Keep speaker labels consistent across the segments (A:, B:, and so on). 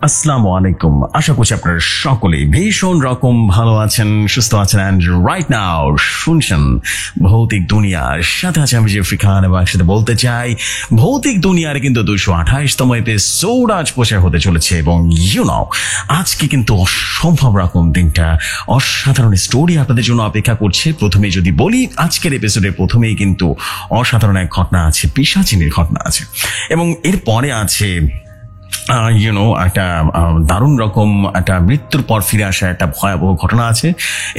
A: আসসালামু আলাইকুম। আশা করছি আপনারা সকলেই ভীষণ রকম ভালো আছেন, সুস্থ আছেন। অ্যান্ড রাইট নাও শুনছেন ভৌতিক দুনিয়ার সাথে আছে আমি জেফরি খান, এবং একসাথে বলতে চাই ভৌতিক দুনিয়ার কিন্তু 228তম এপিসোড আজ প্রচার হতে চলেছে। এবং আজকে কিন্তু অসম্ভব রকম দিনটা, অসাধারণ স্টোরি আপনাদের জন্য অপেক্ষা করছে। প্রথমে যদি বলি, আজকের এপিসোডের প্রথমেই কিন্তু অসাধারণ এক ঘটনা আছে, পিশাচিনীর ঘটনা আছে, এবং এরপরে আছে একটা দারুণ রকম একটা মৃত্যুর পর ফিরে আসা একটা ভয়াবহ ঘটনা আছে,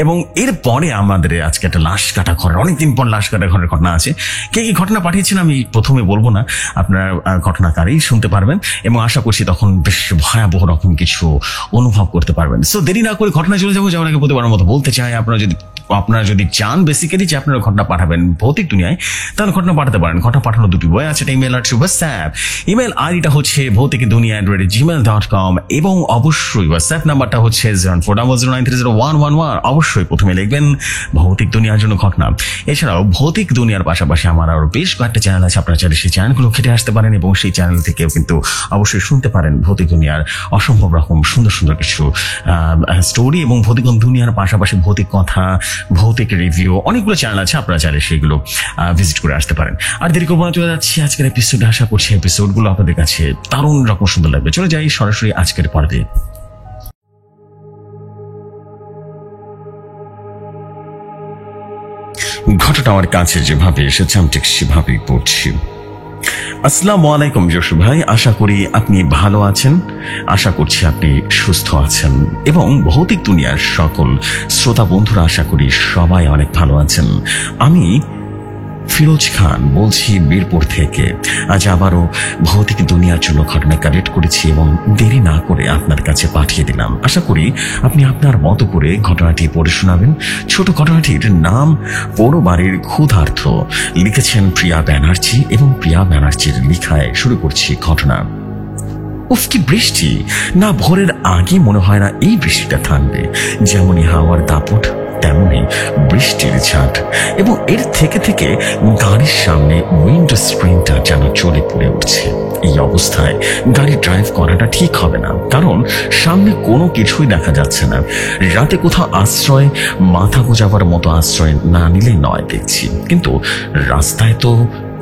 A: এবং এরপরে আমাদের আজকে একটা লাশ কাটা ঘরের, অনেকদিন পর লাশ কাটা ঘরের ঘটনা আছে। কে কি ঘটনা পাঠিয়েছেন আমি প্রথমে বলবো না, আপনারা ঘটনাকারেই শুনতে পারবেন, এবং আশা করছি তখন বেশ ভয়াবহ রকম কিছু অনুভব করতে পারবেন। সো দেরি না করে ঘটনা চলে যাবো। যাওয়ার আগে প্রতিবারের মতো বলতে চাই, আপনারা যদি চান বেসিক্যালি যে আপনারা ঘটনা পাঠাবেন ভৌতিক দুনিয়ায়, তাহলে ঘটনা পাঠাতে পারেন। ঘটনা পাঠানোর দুটি বই আছে, ইমেল আর হোয়াটসঅ্যাপ। ইমেল আইডিটা হচ্ছে ভৌতিক দুনিয়া@gmail.com, এবং অবশ্যই হোয়াটসঅ্যাপ নাম্বারটা হচ্ছে 040093301111। অবশ্যই প্রথমে লিখবেন ভৌতিক দুনিয়ার জন্য ঘটনা। এছাড়াও ভৌতিক দুনিয়ার পাশাপাশি আমার আরো বেশ কয়েকটা চ্যানেল আছে, আপনারা চাইলে সেই চ্যানেলগুলো খেটে আসতে পারেন, এবং সেই চ্যানেল থেকেও কিন্তু অবশ্যই শুনতে পারেন ভৌতিক দুনিয়ার অসম্ভব রকম সুন্দর সুন্দর কিছু স্টোরি, এবং ভৌতিক দুনিয়ার পাশাপাশি ভৌতিক কথা, ভৌতিক রিভিউ, অনেকগুলো চ্যানেল আছে, আপনারা চাইলে সেগুলো ভিজিট করে আসতে পারেন। আর দেরি করবো না, চলে যাচ্ছি আজকের এপিসোডে। আশা করছি এপিসোডগুলো আপনাদের কাছে দারুণ রকম সুন্দর লাগবে। চলে যাই সরাসরি আজকের পর্বে। ঘটনাটা আমার কাছে যেভাবে এসেছে আমি ঠিক সেভাবেই পড়ছি। আসসালামু আলাইকুম জসু ভাই, আশা করি আপনি ভালো আছেন, আশা করছি আপনি সুস্থ আছেন, এবং ভৌতিক দুনিয়ার সকল শ্রোতা বন্ধুরা আশা করি সবাই অনেক ভালো আছেন। আমি ফিরোজ খান বলছি বীরপুর থেকে। আজ আবারও ভৌতিক দুনিয়ার জন্য ঘটনা কালেক্ট করেছি, এবং দেরি না করে আপনার কাছে পাঠিয়ে দিলাম। আশা করি আপনি আপনার মতো করে ঘটনাটি পড়ে শোনাবেন। ছোট ঘটনাটির নাম পোড়ো বাড়ির ক্ষুধার্ত, লিখেছেন প্রিয়া ব্যানার্জি, এবং প্রিয়া ব্যানার্জির লিখায় শুরু করছি ঘটনা। উফ, কি বৃষ্টি! না ভোরের আগে মনে হয় না এই বৃষ্টিটা থামবে। যেমনই হাওয়ার দাপট, তেমনি বৃষ্টির ছাট, এবং এর থেকে থেকে গাড়ির সামনে উইন্ডো স্ক্রিনটা যেন চলে পড়ে উঠছে। এই অবস্থায় গাড়ি ড্রাইভ করাটা ঠিক হবে না, কারণ সামনে কোনো কিছুই দেখা যাচ্ছে না। রাতে কোথাও আশ্রয়, মাথা গোজাবার মতো আশ্রয় না নিলে নয় দেখছি, কিন্তু রাস্তায় তো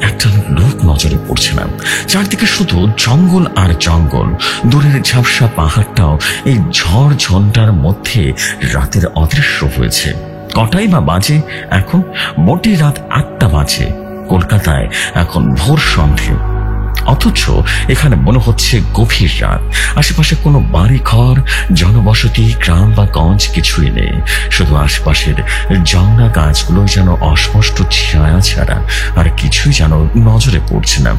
A: একটা লোক নজরে পড়ছে না। চারদিকে শুধু জঙ্গল আর জঙ্গল। দূরের ঝাপসা পাহাড়টাও এই ঝড় ঝঞ্ঝার মধ্যে রাতের অদৃশ্য হয়েছে। কটাই বা বাজে এখন? মোটে রাত 8টা বাজে। কলকাতায় এখন ভোর সন্ধে, অথচ এখানে মনে হচ্ছে গভীর রাত। আশেপাশে কোনো বাড়ি ঘর, জনবসতি, গ্রাম বা গঞ্জ কিছুই নেই। শুধু আশপাশের জংলা গাছগুলো যেন অস্পষ্ট ছায়া ছাড়া আর কিছুই যেন নজরে পড়ছে না।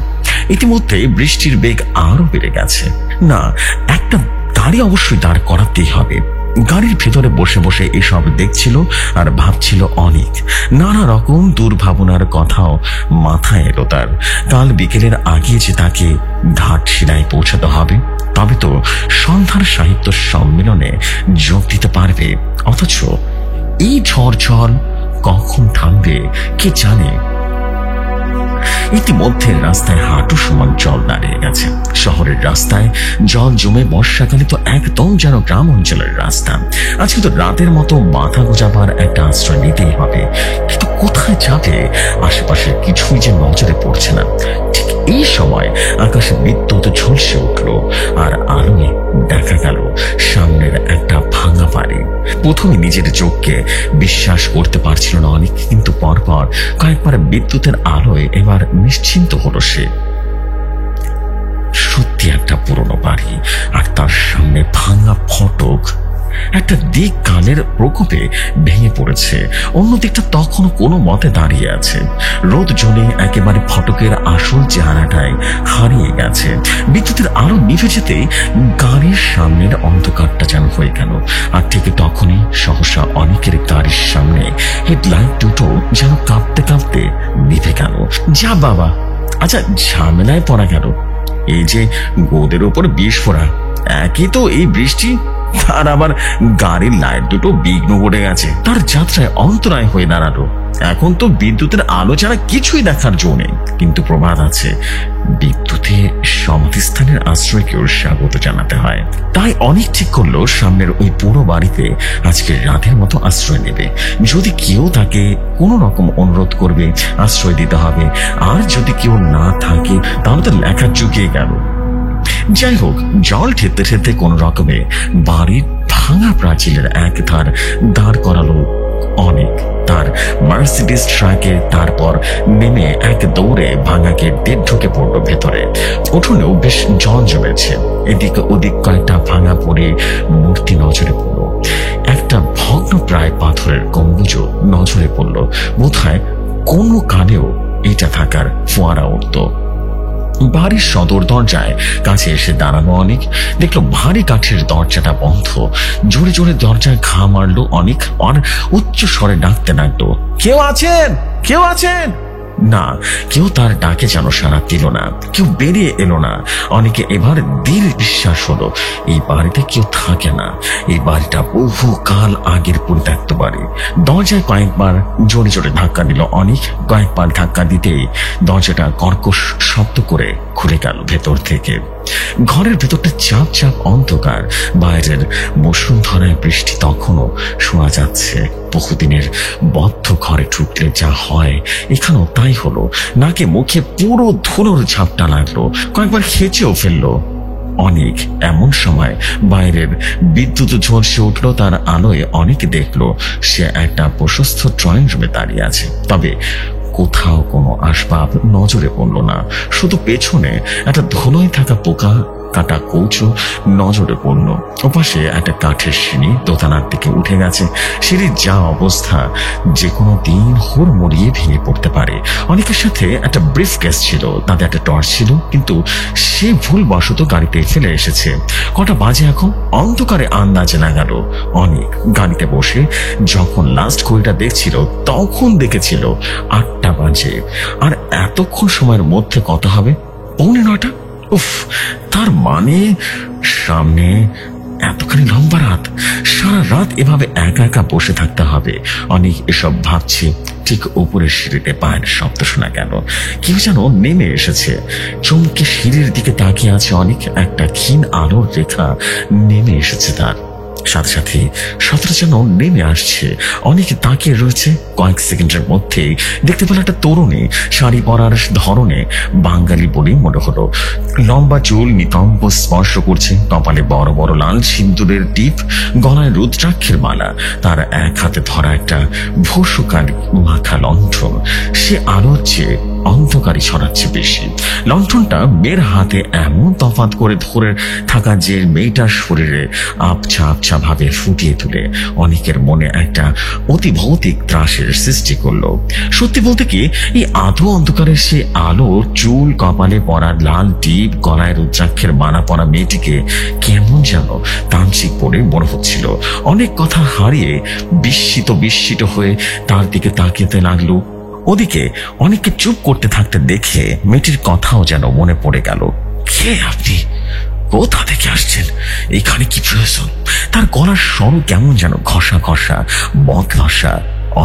A: ইতিমধ্যে বৃষ্টির বেগ আরো বেড়ে গেছে। না, একটা গাড়ি অবশ্যই দাঁড় করাতেই হবে। গাড়ির ভেতরে বসে বসে এসব দেখছিল আর ভাবছিল অনেক নানা রকম দুর্ভাবনার কথাও মাথায় এলো তার। কাল বিকেলের আগে যে তাকে ঘাটশিলায় পৌঁছাতে হবে, তবে তো সন্ধ্যার সাহিত্য সম্মেলনে যোগ দিতে পারবে। অথচ এই ঝড় কখন থামবে কে জানে। ইতিমধ্যে রাস্তায় হাঁটু সমান জল দাঁড়িয়ে গেছে। শহরের রাস্তায় জল জমে বর্ষাকালে তো একদম যেন গ্রাম অঞ্চলের রাস্তা। আজকে তো রাতের মতো মাথা গোজাবার একটা আশ্রয় নিতেই হবে, কিন্তু কোথায় যাবে? আশেপাশে কিছুই যে নজরে পড়ছে না। ঠিক এই সময় আকাশে বিদ্যুৎ ঝলসে উঠল, আর আলোয় দেখা গেল সামনের একটা ভাঙা বাড়ি। প্রথমে নিজের চোখকে বিশ্বাস করতে পারছিল না অনেক, কিন্তু পরপর কয়েকবার বিদ্যুতের আলোয় এবার নিশ্চিন্ত হলো সে। সত্যি একটা পুরনো বাড়ি, আর তার সামনে ভাঙা ফটক। একটা দিক কালের প্রকোপে ভেঙে পড়েছে, অন্য দিকটা তখনও কোনো মতে দাঁড়িয়ে আছে। রোদ জ্বলে একেবারে ফটকের আসল চেহারাটাই হারিয়ে গেছে। বিদ্যুতের আলো নিভে যেতেই গাড়ির সামনের অন্ধকারটা যেন হয়ে গেল, আর ঠিক তখনই সহসা অনেকের গাড়ির সামনে হেডলাইট দুটো যেন কাঁপতে কাঁপতে নিভে গেল। যা বাবা, আচ্ছা ঝামেলায় পড়া গেল। এই যে গোদের ওপর বিষ ফোড়া, একই তো এই বৃষ্টি, তার আবার গাড়ির লাইট দুটো বিঘ্ন ঘটে গেছে। তার যাত্রায় অন্তরায় হয়ে দাঁড়ালো। এখন তো বিদ্যুতের আলো ছাড়া কিছুই দেখার জো নেই, কিন্তু প্রবাদ আছে, বিদ্যুতে সমাধিস্থানের আশ্রয়কেও স্বাগত জানাতে হয়। তাই অনেক ঠিক করলো সামনের ওই পুরো বাড়িতে আজকে রাতের মতো আশ্রয় নেবে। যদি কেউ তাকে কোনো রকম অনুরোধ করবে আশ্রয় দিতে হবে, আর যদি কেউ না থাকে তাহলে তো লেখা চুকিয়ে গেল। যাই হোক, জল ঠেলতে ঠেলতে কোন রকমে বাড়ির ভাঙা প্রাচীরের এক ধার দাঁড় করালো অনেক তার মার্সিডিজ ট্রাকে। তারপর নেমে এক দৌড়ে ভাঙা গেট দিয়ে ঢুকে পড়লো ভেতরে। উঠোনেও বেশ জল জমেছে, এদিকে ওদিক কয়েকটা ভাঙা পড়ে মূর্তি নজরে পড়লো। একটা ভগ্ন প্রায় পাথরের গম্বুজও নজরে পড়লো। বোধহয় কোনো কানেও এটা থাকার ফোয়ারা উঠত। বাড়ির সদর দরজায় কাছে এসে দাঁড়ানো অনেক, দেখলো ভারী কাঠের দরজাটা বন্ধ। জোরে জোরে দরজায় ঘা মারলো অনেক, আর উচ্চ স্বরে ডাকতে লাগলো, কেউ আছেন, কেউ আছেন? না, কেউ তার ডাকে যেন সাড়া দিল না, কেউ বেরিয়ে এলো না। অনেকে এবার দৃঢ় বিশ্বাস হলো এই বাড়িতে কেউ থাকে না। এই বাড়িটা বহু কাল আগের পরিত্যক্ত বাড়ি। দরজায় কয়েকবার জোরে জোরে ধাক্কা দিল অনেক। কয়েকবার ধাক্কা দিতেই দরজাটা কর্কশ শব্দ করে খুলে গেল ভেতর থেকে। ঘরের ভেতরটা চাপ চাপ অন্ধকার, বাইরের মুষলধারায় বৃষ্টি তখনও শোনা যাচ্ছে। বহুদিনের বদ্ধ ঘরে ঢুকলে যা হয় এখানেও তাই হলো। নাকে মুখে পুরো ধুলোর ঝাপটা লাগলো, কয়েকবার খেচেও ফেললো অনেক। এমন সময় বাইরের বিদ্যুৎ ঝলসে উঠলো, তার আলোয় অনেক দেখলো সে একটা প্রশস্ত ড্রয়িং রুমে দাঁড়িয়ে আছে। তবে কোথাও কোনো আসবাব নজরে পড়ল না, শুধু পেছনে একটা ধুলোয় থাকা পোকা কাটা কৌচো নজরে পড়ল। ওপাশে একটা কাঠের সিঁড়ি দোতলার দিকে উঠে গেছে। সিঁড়ির যা অবস্থা, যে কোনো দিন হুড়মুড়িয়ে ভেঙে পড়তে পারে। অনেকের সাথে একটা ব্রিফ কেস ছিল, তাতে একটা টর্চ ছিল, কিন্তু সে ভুলবশত গাড়িতে ফেলে এসেছে। কটা বাজে এখন? অন্ধকারে আন্দাজে লাগাল অনেক। গাড়িতে বসে যখন লাস্ট ঘড়িটা দেখছিল তখন দেখেছিল 8টা বাজে। আর এতক্ষণ সময়ের মধ্যে কত হবে? 8:45। উফ, তার মানে সামনে এতখানি লম্বা রাত, সারা রাত এভাবে একা একা বসে থাকতে হবে। অনেক এসব ভাবছে, ঠিক উপরের সিঁড়িতে পায়ের শব্দ শোনা গেল। কেউ যেন নেমে এসেছে। চমকে সিঁড়ির দিকে তাকিয়ে আছে অনেক। একটা ক্ষীণ আলোর রেখা নেমে এসেছে তার সাথে সাথে, সাঁতরা যেন নেমে আসছে। অনেকে তাকিয়ে রয়েছে। কয়েক সেকেন্ডের মধ্যেই দেখতে পেল একটা তরুণী, শাড়ি পরার ধরনে বাঙালি বলেই মনে হলো। লম্বা চুল নিতম্ব স্পর্শ করছে, কপালে বড় বড় লাল সিন্দুরের টিপ, গলায় রুদ্রাক্ষের মালা। তার এক হাতে ধরা একটা ভূষকার মাখা লণ্ঠন। সে আলোর চেয়ে অন্ধকারই ছড়াচ্ছে বেশি। লণ্ঠনটা মেয়ের হাতে এমন তফাৎ করে ধরে থাকা যে মেয়েটার শরীরে আবছা আবছা ভাবে ফুটিয়ে তুলে অনেকের মনে একটা অতি ভৌতিক ত্রাসের সৃষ্টি করলো। সত্যি বলতে কি, এই আধো অন্ধকারের সে আলো, চুল, কপালে পরা লাল টিপ, গলায় রুদ্রাক্ষের মালা পরা মেয়েটিকে কেমন যেন তান্ত্রিক বলে মনে হচ্ছিল। অনেক কথা হারিয়ে বিস্মিত হয়ে তার দিকে তাকিয়ে লাগলো। ওদিকে অনেককে চুপ করতে থাকতে দেখে মেয়েটির কথাও যেন মনে পড়ে গেল। কে আপনি? কোথা থেকে আসছেন? এখানে কি প্রয়োজন? তার গলার স্বর কেমন যেন ঘষা ঘষা, বদলসা।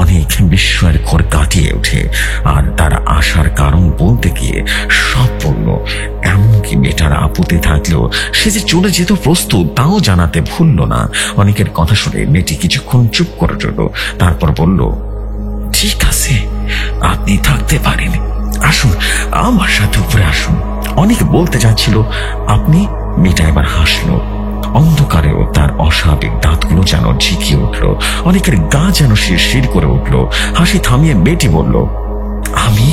A: অনেক বিস্ময়ের ঘোর কাটিয়ে ওঠে, আর তার আসার কারণ বলতে গিয়ে সব বলল। এমনকি মেয়েটার আপত্তি থাকলেও সে যে চলে যেত প্রস্তুত তাও জানাতে ভুলল না। অনেকের কথা শুনে মেয়েটি কিছুক্ষণ চুপ করে রইল, তারপর বলল, ঠিক আছে, আপনি থাকতে পারেন, আসুন আমার সাথে উপরে আসুন। অনেক বলতে যাচ্ছিল আপনি, মেয়েটা এবার হাসলো। অন্ধকারেও তার অস্বাভাবিক দাঁতগুলো যেন ঝিকিয়ে উঠল। অনেকের গা যেন শিরশির করে উঠল। হাসি থামিয়ে মেয়েটি বলল, আমি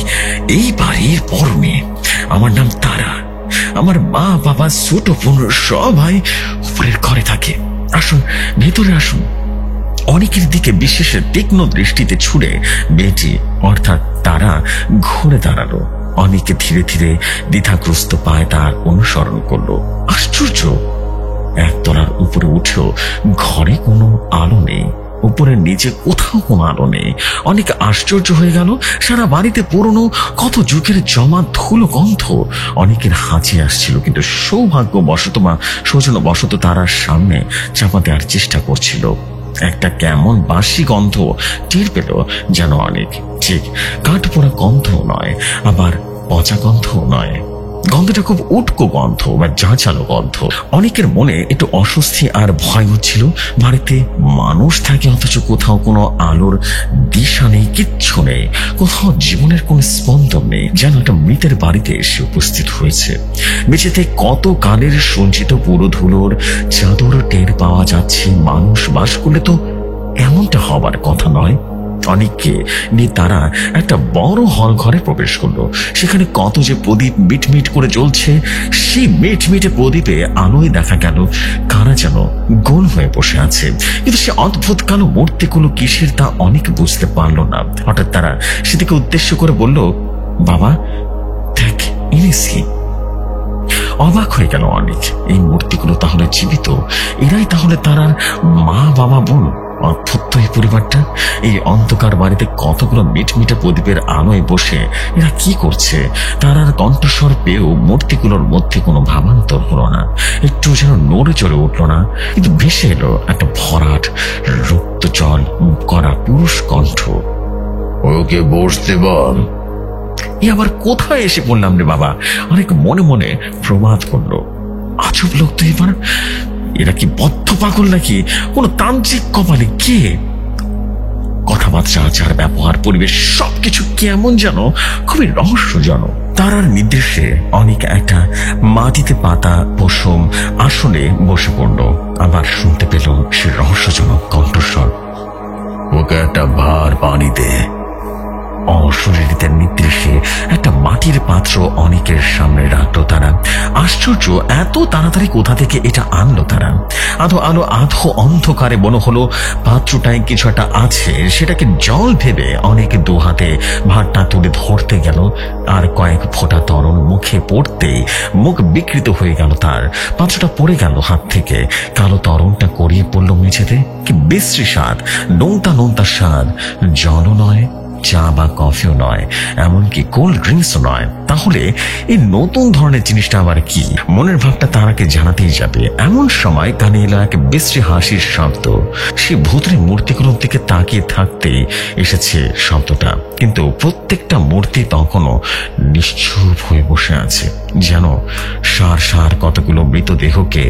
A: এই বাড়ির বড় মেয়ে, আমার নাম তারা। আমার মা, বাবা, ছোট বোন সবাই উপরের ঘরে থাকে। আসুন, ভেতরে আসুন। অনেকের দিকে বিশেষ তীক্ষ্ণ দৃষ্টিতে ছুড়ে মেয়েটি অর্থাৎ তারা ঘুরে দাঁড়ালো। অনেকে ধীরে ধীরে দ্বিধাগ্রস্ত পায় তার অনুসরণ করলো। আশ্চর্য, একতলার উপরে উঠেও ঘরে কোনো আলো নেই, উপরের নিচে কোথাও কোনো আলো নেই। অনেক আশ্চর্য হয়ে গেল। সারা বাড়িতে পুরনো কত যুগের জমা ধুলো গন্ধ। অনেকের হাঁচি আসছিল, কিন্তু সৌভাগ্যবশত বা সৌজন্যবশত তারা সামনে চাপা দেওয়ার চেষ্টা করছিল। একটা কেমন বাসি গন্ধ টের পেল যেন অনেক। ঠিক কাঠ পোড়া গন্ধও নয়, আবার পচা গন্ধও নয়, গন্ধটা খুব উটকো গন্ধ বা জাঁচালো গন্ধ। অনেকের মনে একটু অস্বস্তি আর ভয় হচ্ছিল। বাড়িতে মানুষ থাকে অথচ কোথাও কোনো আলোর দিশা নেই, কিচ্ছু নেই, কোথাও জীবনের কোনো স্পন্দন নেই, যেন একটা মৃতের বাড়িতে এসে উপস্থিত হয়েছে। মেঝেতে কত কালের সঞ্চিত পুরোধুলোর চাদর টের পাওয়া যাচ্ছে। মানুষ বাস করলে তো এমনটা হবার কথা নয়। অনেককে নিয়ে তারা একটা বড় হল ঘরে প্রবেশ করলো। সেখানে কত যে প্রদীপ মিটমিট করে জ্বলছে। সেই মিটমিটে প্রদীপে আলোয় দেখা গেল কারা যেন গোল হয়ে বসে আছে। কিন্তু সে অদ্ভুত কালো মূর্তিগুলো কিসের তা অনেক বুঝতে পারলো না। হঠাৎ তারা সেদিকে উদ্দেশ্য করে বলল, বাবা দেখ, এনেছি। অবাক হয়ে গেল অনেক। এই মূর্তিগুলো তাহলে জীবিত, এরাই তাহলে তার মা, বাবা, বোন। অদ্ভুত এই পরিবারটা। এই অন্ধকার বাড়িতে কতগুলো মিটমিটে প্রদীপের আলোয় বসে এরা কি করছে? তার আর কণ্ঠস্বর পেয়েও মূর্তিগুলোর মধ্যে কোনো ভাবান্তর হলো না, একটু যেন নড়ে চড়ে উঠল না। কিন্তু ভেসে এলো একটা ভরাট রক্ত জল করা পুরুষ কণ্ঠ। ওকে বসতে বল। এ আবার কোথায় এসে পড়লাম রে বাবা? অনেক মনে মনে প্রমাদ করলো। আজব লোক তো এবার। এরা কি বদ্ধ পাগল নাকি কোনো তান্ত্রিক কপালে? কে? কথাবার্তা, আচার, ব্যবহার, পরিবেশ সবকিছু কেমন যেন খুবই রহস্যজনক। তারার নির্দেশে অনেক একটা মাটিতে পাতা পশম আসনে বসে পড়ল। আবার শুনতে পেল সে রহস্যজনক কণ্ঠস্বর, ওকে একটা ভার পানি দে। অশরীরীদের নির্দেশে একটা মাটির পাত্র অনেকের সামনে রাখলো তারা। আশ্চর্য, এত তাড়াতাড়ি কোথা থেকে এটা আনলো তারা? আধো আলো আধো অন্ধকারে মনে হলো পাত্রটায় কিছু একটা আছে। সেটাকে জল ভেবে অনেক দু হাতে ভাতটা তুলে ধরতে গেল, আর কয়েক ফোঁটা তরল মুখে পড়তেই মুখ বিকৃত হয়ে গেল তার। পাত্রটা পড়ে গেল হাত থেকে। কালো তরলটা গড়িয়ে পড়লো মেঝেতে। কি বিশ্রী স্বাদ, নোনতা নোনতা স্বাদ। জলও নয়, চা বা কফিও নয়, এমনকি কোল্ড ড্রিঙ্কসও নয়। তাহলে এই নতুন ধরনের জিনিসটা আবার কি? মনের ভাবটা তারাকে জানাতেই যাবে। এমন সময় কানে এলো এক বিশ্রী হাসির শব্দ। সে ভূতের মূর্তিগুলোর দিকে তাকিয়ে থাকতে এসেছে শব্দটা। কিন্তু প্রত্যেকটা মূর্তি তখনও নিশ্চুপ হয়ে বসে আছে, যেন সার সার কতগুলো মৃতদেহকে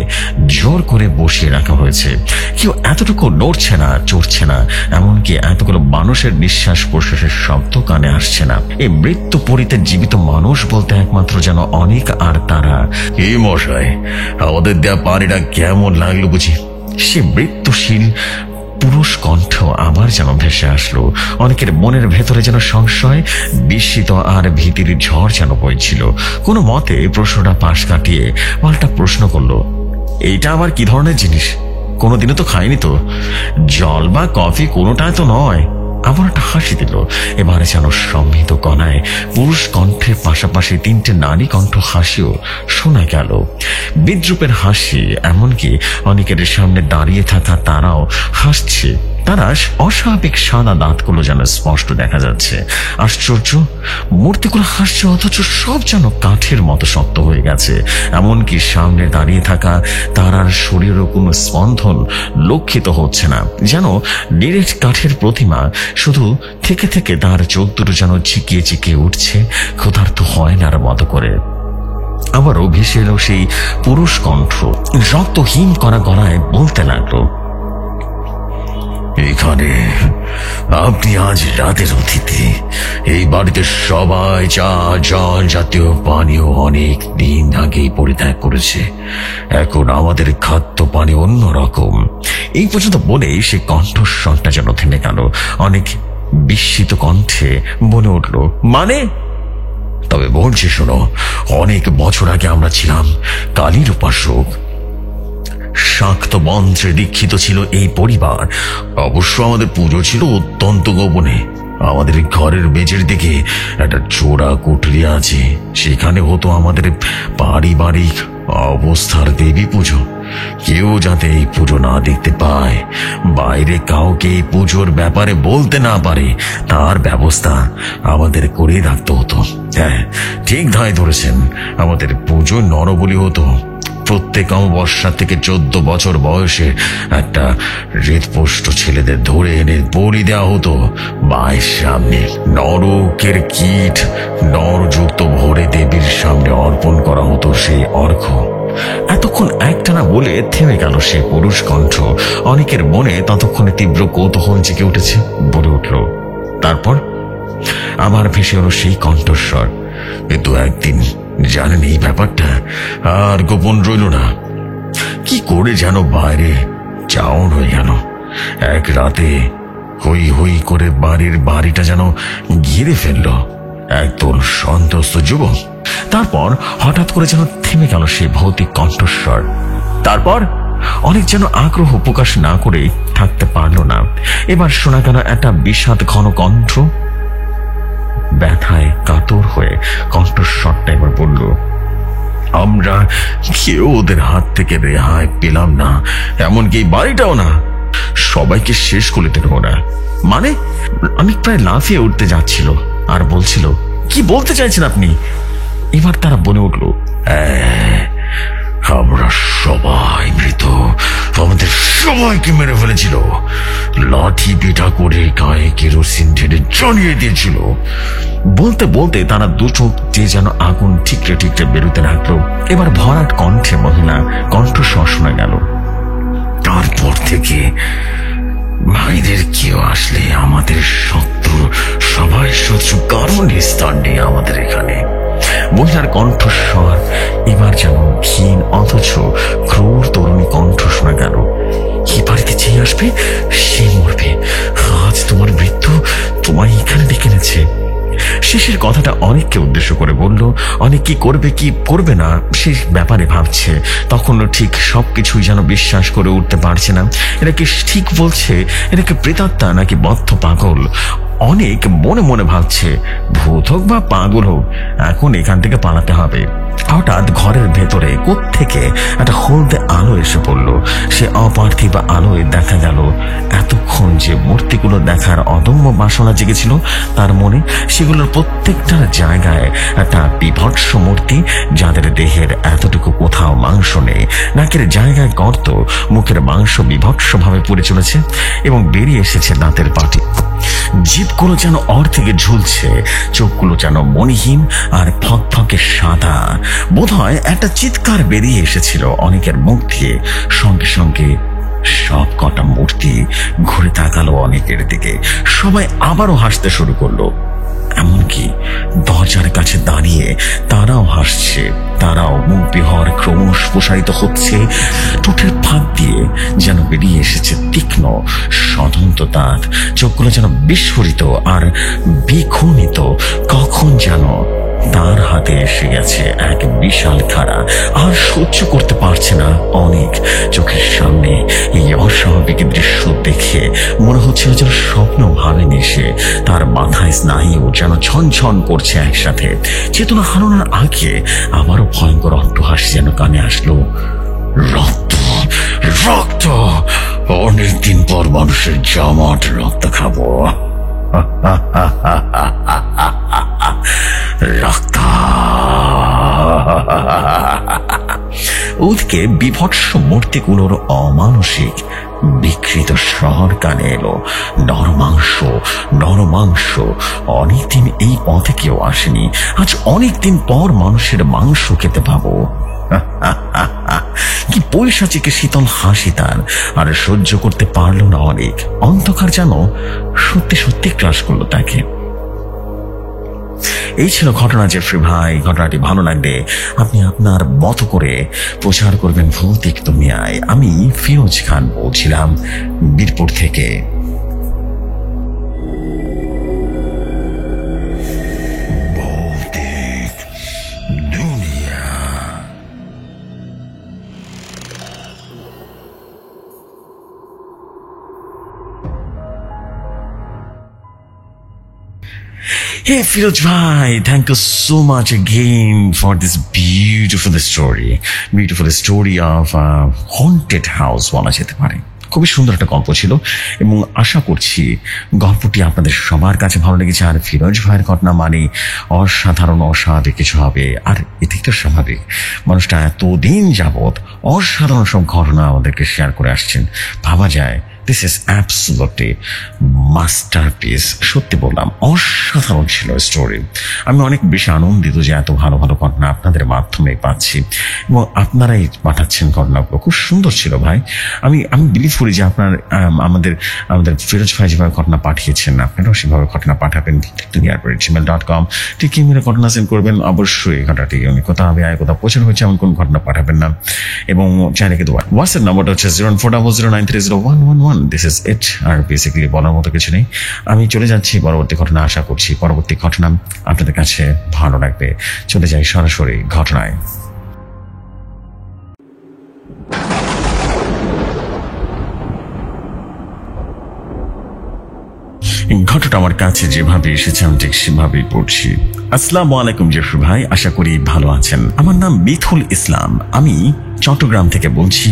A: জোর করে বসিয়ে রাখা হয়েছে। কেউ এতটুকু নড়ছে না, চড়ছে না, এমনকি এতগুলো মানুষের নিঃশ্বাস প্রশ্বাসের শব্দ কানে আসছে না। এই মৃত্যু পরিতে জীবিত মানুষ বলতে একমাত্র যেন অনেক আর তারা। এই মশাই, আমাদের দেয়া পানিটা কেমন লাগলো বুঝি? সে মৃত্যুশীল পুরুষ কণ্ঠ আবার যেন ভেসে আসলো। অনেকের মনের ভেতরে যেন সংশয়, বিস্মিত আর ভীতির ঝড় যেন বইছিল। কোনো মতে প্রশ্নটা পাশ কাটিয়ে পাল্টা প্রশ্ন করলো, এইটা আবার কি ধরনের জিনিস? কোনোদিনও তো খাইনি তো। জল বা কফি কোনোটাই তো নয়। আবার একটা হাসি দিল। এবারে যেন সম্মিলিত গলায় পুরুষ কণ্ঠের পাশাপাশি তিনটে নারী কণ্ঠ হাসিও শোনা গেল। বিদ্রুপের হাসি, এমনকি অনেকের সামনে দাঁড়িয়ে থাকা তারাও হাসছে। তারা অস্বাভাবিক সাদা দাঁতগুলো যেন স্পষ্ট দেখা যাচ্ছে। আশ্চর্য, মূর্তিগুলো হাসছে অথচ সব যেন কাঠের মতো শক্ত হয়ে গেছে। এমনকি সামনে দাঁড়িয়ে থাকা তারার শরীরেও কোনো স্পন্দন লক্ষিত হচ্ছে না, যেন নিরেট কাঠের প্রতিমা। শুধু থেকে থেকে তার চোখ দুটো যেন চিকিয়ে চিকিয়ে উঠছে ক্ষুধার্ত হয়নার মতো করে। আবারও ভেসে এলো সেই পুরুষ কণ্ঠ, রক্তহীন করা গলায় বলতে লাগলো, এখানে আপনি আজ রাতের অতিথি। এই বাড়িতে সবাই চা, জল জাতীয় পানীয় অনেক দিন আগেই পরিত্যাগ করেছে। এখন আমাদের খাদ্য পানি অন্যরকম। এই পর্যন্ত বলেই সে কণ্ঠস্বরটা যেন থেমে গেল। অনেক বিস্মিত কণ্ঠে বলে উঠল, মানে? তবে বলছি শোনো, অনেক বছর আগে আমরা ছিলাম কালীর উপাসক। শাক্ত মন্ত্রে দীক্ষিত ছিল এই পরিবার। অবশ্য আমাদের পুজো ছিল অত্যন্ত গোপনে। আমাদের ঘরের মেঝের দিকে একটা চোরা কুঠরি আছে, সেখানে হতো আমাদের পারিবারিক অবস্থার দেবী পুজো। কেউ যাতে এই পুজো না দেখতে পায়, বাইরে কাউকে এই পুজোর ব্যাপারে বলতে না পারে, তার ব্যবস্থা আমাদের করে রাখতে হতো। হ্যাঁ, ঠিক ধায় ধরেছেন, আমাদের পুজো নরবলি হতো। প্রত্যেক অমাবস্যা থেকে 14 বছর বয়সে একটা হৃদপুষ্ট ছেলেদের ধরে এনে বলি দেওয়া হতো মায়ের সামনে। নরকের কীট নরযুক্ত ভরে দেবীর সামনে অর্পণ করা হতো সেই অর্ঘ্য। এতক্ষণ একটানা বলে থেমে গেল সে পুরুষ কণ্ঠ। অনেকের মনে ততক্ষণে তীব্র কৌতূহল জেগে উঠেছে। বলে উঠল, তারপর আবার ভেসে এলো সেই কণ্ঠস্বর, কিন্তু একদিন জানেন এই ব্যাপারটা আর গোপন রইল না। কি করে যেন বাইরে চাউন হয়ে গেল। এক রাতে হই হই করে বাড়িটা যেন ঘিরে ফেলল একদল সন্ত্রস্ত যুবক। তারপর হঠাৎ করে যেন থেমে গেল সেই ভৌতিক কণ্ঠস্বর। তারপর অনেক যেন আগ্রহ প্রকাশ না করে থাকতে পারল না। এবার শোনা গেল একটা বিষাদ ঘন কণ্ঠ। ব্যথায় কাতর হয়ে কণ্ঠস্বরটা এবার বলল, আমরা কেউ ওদের হাত থেকে রেহাই পেলাম না, এমনকি বাড়িটাও না। সবাইকে শেষ করে দিল ওরা। মানে? অনেক প্রায় লাফিয়ে উঠতে যাচ্ছিল আর বলছিল, কি বলতে চাইছেন আপনি? এবার তারা বলে উঠল, আমরা সবাই মৃত, আমাদের সবাইকে মেরে ফেলেছিল, লাঠি পিটা করে গায়ে কেরোসিন ঢেলে জ্বালিয়ে দিয়েছিল। বলতে বলতে তারা দু চোখ দিয়ে যেন আগুন ঠিকরে ঠিকরে বেরোতে লাগলো। এবার ভরাট কণ্ঠে মহিলা কণ্ঠস্বর শোনা গেল, তারপর থেকে ভাইদের কেউ আসলে আমাদের শত্রু, সবাই শত্রু, কারণ স্থান নেই আমাদের এখানে। মহিলার কণ্ঠস্বর এবার যেন ক্ষীণ অথচ ক্রূর তরুণী কণ্ঠ শোনা গেল, এই বাড়িতে যে আসবে সে মরবে, আজ তোমার মৃত্যু তোমায় এখানে ডেকে এনেছে। শেষের কথাটা অনেককে উদ্দেশ্য করে বলল। অনেক কি করবে কি করবে না সে ব্যাপারে ভাবছে। তখন ঠিক সবকিছুই যেন বিশ্বাস করে উঠতে পারছে না। এরা কি ঠিক বলছে? এরা কি প্রেতাত্মা নাকি বদ্ধ পাগল? অনেক মনে মনে ভাবছে, ভূত হোক বা পাগল হোক, এখন এখান থেকে পালাতে হবে। হঠাৎ ঘরের ভেতরে কোত্থেকে একটা হলদে আলো এসে পড়ল। সে অপার্থিব আলোয় দেখা গেল এতক্ষণ যে মূর্তিগুলো দেখার অদম্য বাসনা জেগেছিল তার মনে, সেগুলোর প্রত্যেকটার জায়গায় একটা বিভৎস মূর্তি, যাদের দেহের এতটুকু কোথাও মাংস নেই, নাকের জায়গায় গর্ত, মুখের মাংস বিভৎসভাবে পড়ে চলেছে এবং বেরিয়ে এসেছে দাঁতের পাটি। জিভগুলো যেন অর থেকে ঝুলছে, চোখগুলো যেন মণিহীন আর ফকফকে সাদা। বোধহয় একটা চিৎকার বেরিয়ে এসেছিল অনেকের মুখ দিয়ে। সঙ্গে সঙ্গে সব কটা মূর্তি ঘুরে তাকালো অনেকের দিকে। সবাই আবারও হাসতে শুরু করলো। এমনকি দরজার কাছে দাঁড়িয়ে তারাও হাসছে। তারাও মুখ বিহর ক্রমশ প্রসারিত হচ্ছে। ঠোঁটের ফাঁক দিয়ে যেন বেরিয়ে এসেছে তীক্ষ্ণ সদন্ত দাঁত। চোখগুলো যেন বিস্ফোরিত আর বিখুনিত। কখন যেন তার হাতে এসে গেছে এক বিশাল খাড়া। আর সহ্য করতে পারছে না অনেক। চোখের সামনে এই অস্বাভাবিক দৃশ্য দেখে মনে হচ্ছিল যেন স্বপ্ন ভাবেনি সে। তার মাথায় স্নায়ু যেন ঝনঝন করছে একসাথে। চেতনা হারানোর আগে আবারও ভয়ঙ্কর অট্টহাসি যেন কানে আসলো। রক্ত, রক্ত, অনেকদিন পর মানুষের জমাট রক্ত খাবো। রক্ত। ওদিকে বিভৎস মূর্তিগুলোর অমানসিক বিকৃত স্বর কানে এলো। নরমাংস, নরমাংস। অনেকদিন এই পথে কেউ আসেনি, আজ অনেকদিন পর মানুষের মাংস খেতে পাবো। কি পৈশাচিকে শীতল হাসি তার। আর সহ্য করতে পারল না অনেক। অন্ধকার যেন সত্যি সত্যি ক্রাশ করলো তাকে। এই ছিল ঘটনা জেফ্রি ভাই। ঘটনাটি ভালো লাগলে আপনি আপনার মতো করে প্রচার করবেন ভৌতিক দুনিয়ায়। আমি ফিরোজ খান বলছিলাম বীরপুর থেকে। Hey Firoz bhai, thank you so much again for this beautiful story of a haunted house বলা যেতে পারে। খুবই সুন্দর একটা গল্প ছিল এবং আশা করছি গল্পটি আপনাদের সবার কাছে ভালো লেগেছে। আর ফিরোজ ভাইয়ের ঘটনা মানে অসাধারণ অস্বাভাবিক কিছু হবে, আর এটি তো স্বাভাবিক। মানুষটা এতদিন যাবৎ অসাধারণ সব ঘটনা আমাদেরকে শেয়ার করে আসছেন। ভাবা যায় দিস ইজ অ্যাবসলিউটলি মাস্টারপিস। সত্যি বললাম, অসাধারণ ছিল স্টোরি। আমি অনেক বেশি আনন্দিত যে এত ভালো ভালো ঘটনা আপনাদের মাধ্যমে পাচ্ছি এবং আপনারাই পাঠাচ্ছেন ঘটনাগুলো। খুব সুন্দর ছিল ভাই। আমি বিলিভ করি যে আপনার আমাদের ফিরোজ ভাই যেভাবে ঘটনা পাঠিয়েছেন আপনারাও সেভাবে ঘটনা পাঠাবেন dunia@gmail.com। ঠিক ইমেলে ঘটনা সেন্ড করবেন। অবশ্যই ঘটনাটি কোথাও হবে কোথাও প্রচার হয়েছে এমন কোন ঘটনা পাঠাবেন না। এবং চাইলে কিন্তু হোয়াটসঅ্যাপ নাম্বারটা হচ্ছে 04009309111। This is it. আর বেসিক্যালি বলার মতো কিছু নেই। আমি চলে যাচ্ছি পরবর্তী ঘটনা। আশা করছি পরবর্তী ঘটনা আপনাদের কাছে ভালো লাগবে। চলে যাই সরাসরি ঘটনায়। ঘটনাটা আমার কাছে যেভাবে এসেছে আমি ঠিক সেভাবেই পড়ছি। আসসালামু আলাইকুম জসু ভাই, আশা করি ভালো আছেন। আমার নাম মিথুল ইসলাম, আমি চট্টগ্রাম থেকে বলছি।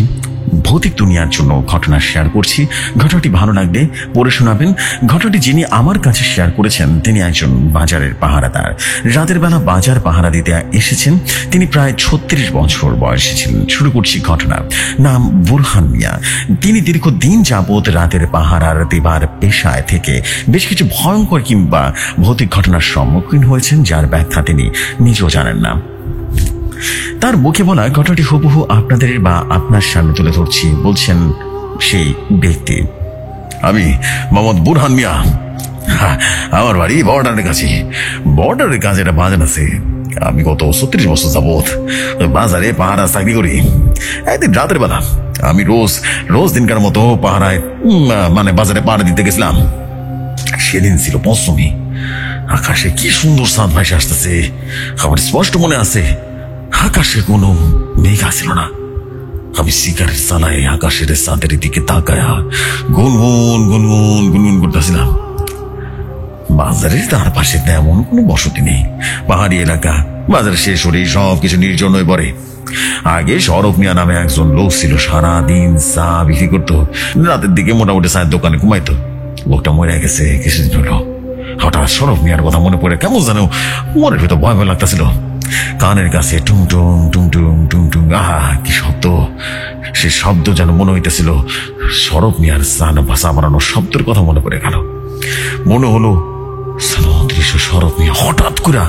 A: ভৌতিক দুনিয়ার জন্য ঘটনা শেয়ার করছি। ঘটনাটি ভালো লাগলে পড়ে শোনাবেন। ঘটনাটি যিনি আমার কাছে শেয়ার করেছেন তিনি একজন বাজারের পাহারাদার। রাতের বেলা বাজার পাহারা দিতে এসেছেন। তিনি প্রায় 36 বছর বয়সী ছিলেন। শুরু করছি ঘটনা। নাম বুরহান মিয়া। তিনি দীর্ঘদিন যাবৎ রাতের পাহারার দেবার পেশায় থেকে বেশ কিছু ভয়ঙ্কর কিংবা ভৌতিক ঘটনার সম্মুখীন হয়েছেন, যার ব্যাখ্যা তিনি নিজেও জানেন না। তার মুখে বলা ঘটনাটি হুবহু আপনাদের বা আপনার সামনে তুলে ধরছি। বলছেন সেই ব্যক্তি, আমি মোহাম্মদ বুরহান মিয়া। আমার বাড়ি বর্ডারের কাছে। বর্ডারের কাছে একটা বাজার আছে। আমি গত 36 বছর যাবৎ বাজারে পাহারা চাকরি করি। একদিন রাতের বেলা আমি রোজ দিনকার মতো পাহারায় মানে বাজারে পাহারা দিতে গেছিলাম। সেদিন ছিল পঞ্চমী। আকাশে কি সুন্দর চাঁদ ভাসে আসতেছে। আমার স্পষ্ট মনে আছে আকাশে কোনো মেঘ আসছিল না। আমি সিগারেট চালাই আকাশের চাঁদের দিকে তাকায়া গুনগুন করতেছিলাম। বাজারের তার পাশে তেমন কোনো বসতি নেই। পাহাড়ি এলাকা। বাজার শেষ হলেই সবকিছু নির্জন হয়ে পড়ে। আগে শরফ মিয়া নামে একজন লোক ছিল, সারাদিন চা বিক্রি করতো। রাতের দিকে মোটামুটি চায়ের দোকানে ঘুমাইতো। লোকটা মরে গেছে কিছুদিন হলো। হঠাৎ শরফ মিয়ার কথা মনে পড়ে কেমন যেন মনের ভিতর ভয় ভয় লাগতেছিল। কানের কাছে টুং টুং টুং টুং টুং টুং, আহা কি শব্দ! সে শব্দ যেন মনে হইতেছিল শরফ মিয়ার চা বানানোর শব্দের কথা মনে পড়ে গেল। মনে হলো অদৃশ্য শরফ মিয়া হঠাৎ করে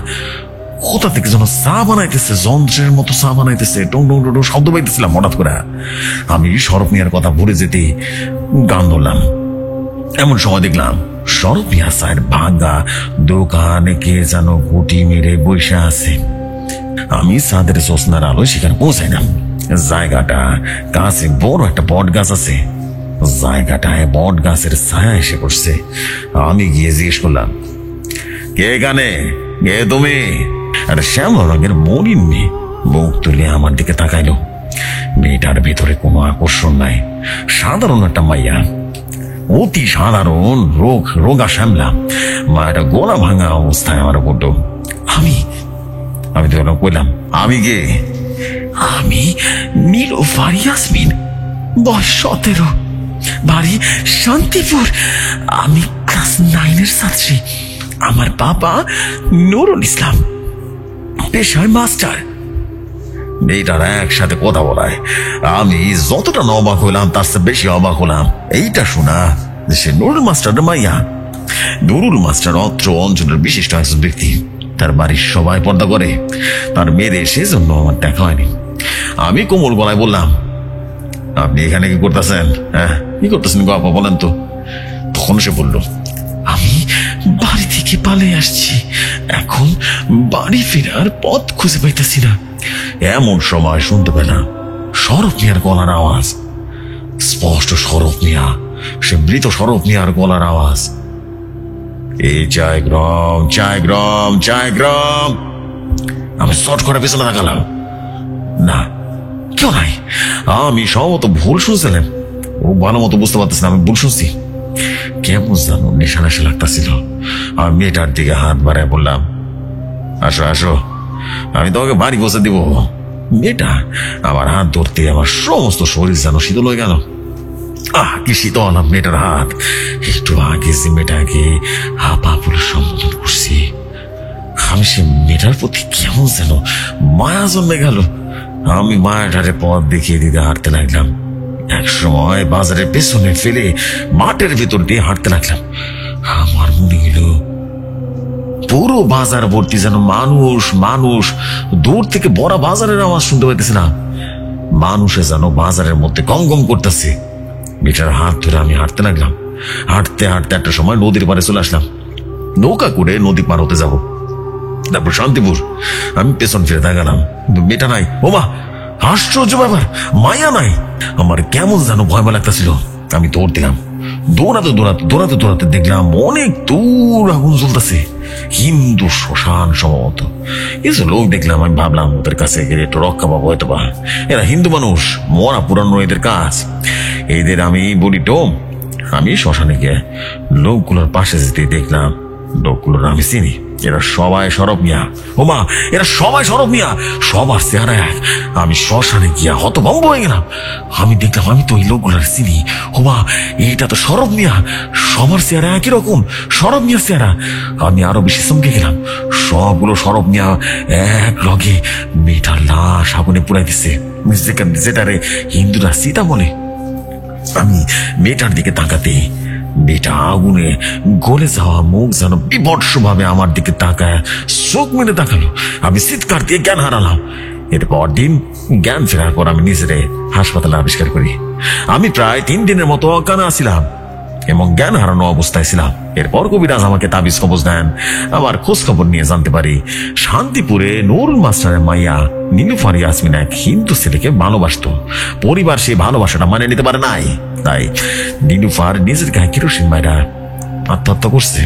A: কোথা থেকে যেন চা বানাইতেছে, যন্ত্রের মতো চা বানাইতেছে। টুং টুং টুং শব্দ পাইতেছিলাম হঠাৎ করে। আমি শরফ মিয়ার কথা ভুলে যেতে গান ধরলাম। এমন সময় দেখলাম শরফ মিয়া চায়ের ভাঙ্গা দোকানে কে যেন গুটি মেরে বসে আছে। আমি চাঁদের জ্যোৎস্নার আলোয় সেখানে পৌঁছাই না। জায়গাটা কাছে বড় একটা বট গাছ আছে। জায়গাটায় বট গাছের ছায়া এসে পড়ছে। আমি গিয়ে জিজ্ঞেস করলাম, কে এখানে? কে তুমি? একটা শ্যামলা রঙের মলিন মেয়ে মুখ তুলে আমার দিকে তাকাইলো। মেয়েটার ভেতরে কোনো আকর্ষণ নাই। সাধারণ একটা মাইয়া, অতি সাধারণ, রোগা শ্যামলা। মায়েরা গোলা ভাঙা অবস্থায় আমার বলল, আমি তো বললাম, আমি কে? আমি নীলুফার ইয়াসমিন, বয়স 17, বাড়ি শান্তিপুর। আমি ক্লাস 9-এর ছাত্রী। আমার বাবা নুরুল ইসলাম, পেশায় মাস্টার। মেয়েটারা একসাথে কথা বলায় আমি যতটা অবাক হইলাম তার চেয়ে বেশি অবাক হলাম এইটা শোনা সে নুরুল মাস্টারের মাইয়া। নুরুল মাস্টার অত্র অঞ্চলের বিশিষ্ট একজন ব্যক্তি। তার বাড়ির সবাই পর্দা করে। তার মেয়েদের সেজন্য আমার দেখা হয়নি। আমি কোমল গলায় বললাম, আপনি এখানে কি করতেছেন? হ্যাঁ, কি করতেছেন গো আপা, বলেন তো। তখন সে বলল, আমি বাড়ি থেকে পালিয়ে আসছি, এখন বাড়ি ফেরার পথ খুঁজে পাইতেছি না। এমন সময় শুনতে পেলাম শরফ মিয়ার গলার আওয়াজ। স্পষ্ট শরফ মিয়া, সে মৃত শরফ মিয়ার গলার আওয়াজ। এই চায়গ্রাম। আমি শর্ট করে পেছনে তাকালাম। না, কেউ নাই। আমি সম্ভবত ভুল শুনছিলাম। ও ভালো মতো বুঝতে পারতেছি না আমি ভুল শুনছি। কেমন জানো নেশা লাগতেছিল। আমি মেয়েটার দিকে হাত বাড়ায় বললাম, আসো, আমি তোমাকে বাড়ি পৌঁছে দিব। মেয়েটা আমার হাত ধরতে আমার সমস্ত শরীর যেন শীতল হয়ে গেল। কি শীতল মেয়েটার হাত। একটু আগে যে মেয়েটাকে হাপা বলে সম্বোধন করছি, আমি সে মেয়েটার প্রতি কেমন যেন মায়া জন্মে গেল। আমি মায়াটারে পথ দেখিয়ে দিতে হাঁটতে লাগলাম। এক সময় বাজারের পেছনে ফেলে মাঠের ভেতর দিয়ে হাঁটতে লাগলাম। আমার মনে হলো পুরো বাজার ভর্তি যেন মানুষ মানুষ। দূর থেকে বড় বাজারের আওয়াজ শুনতে পাইতেছিলাম। মানুষে যেন বাজারের মধ্যে গম গম করতেছে। মেয়েটার হাত ধরে আমি হাঁটতে লাগলাম। হাঁটতে হাঁটতে একটা সময় নদীর পাড়ে চলে আসলাম। নৌকা করে নদী পার হতে যাব, তারপর শান্তিপুর। আমি পেছন ফিরে তাকালাম, মেয়েটা নাই। ও মা, আশ্চর্য ব্যাপার, মায়া নাই। আমার কেমন যেন ভয় ভয় লাগতেছিল। আমি দৌড় দিলাম। দৌড়াতে দৌড়াতে দৌড়াতে দৌড়াতে দেখলাম অনেক দূর আগুন জ্বলতেছে, হিন্দু শ্মশান সম্ভবত। কিছু লোক দেখলাম। আমি ভাবলাম ওদের কাছে গেলে একটু রক্ষা পাবো হয়তো বা। এরা হিন্দু মানুষ, মরা পুরানো এদের কাজ। এদের আমি বলি টোম। আমি শ্মশানে গিয়ে লোকগুলোর পাশে যেতে দেখলাম লোকগুলোর আমি চিনি। এরা সবাই সরব মিয়া। ওমা, এরা সবাই সরব মিয়া, সবার চেহারা এক। আমি শ্মশানে গিয়া হতভম্ব হয়ে গেলাম। আমি দেখলাম আমি তো ওই লোকগুলার চিনি। ওমা, এটা তো সরব মিয়া, সবার চেহারা একই রকম, সরব মিয়ার চেহারা। আমি আরো বেশি চমকে গেলাম। সবগুলো সরব মিয়া এক লগে মেয়েটার লাশ আগুনে পুড়াই দিচ্ছে, যেটারে হিন্দুরা সীতা বলে। আমি মেয়েটার দিকে তাকাতে মেয়েটা আগুনে গলে যাওয়া মুখ যেন বিভৎস ভাবে আমার দিকে তাকায় চোখ মেরে তাকালো। আমি চিৎকার দিয়ে জ্ঞান হারালাম। এরপর দিন জ্ঞান ফেরার পর আমি নিজেরে হাসপাতালে আবিষ্কার করি। আমি প্রায় 3 দিনের মতো অজ্ঞান আছিলাম এবং জ্ঞান হারানো অবস্থায় ছিলাম। এরপর কবিরাজ আমাকে তাবিজ কবজ দেন। আমার খোঁজ খবর নিয়ে জানতে পারি শান্তিপুরে নুরুল মাস্টারের মাইয়া নীলুফার ইয়াসমিন এক হিন্দু ছেলেকে ভালোবাসত। পরিবার সেই ভালোবাসাটা মানে নিতে পারে নাই, তাই নীলুফার নিজের গায়ে কেরোসিন মাইরা আত্মহত্যা করছে।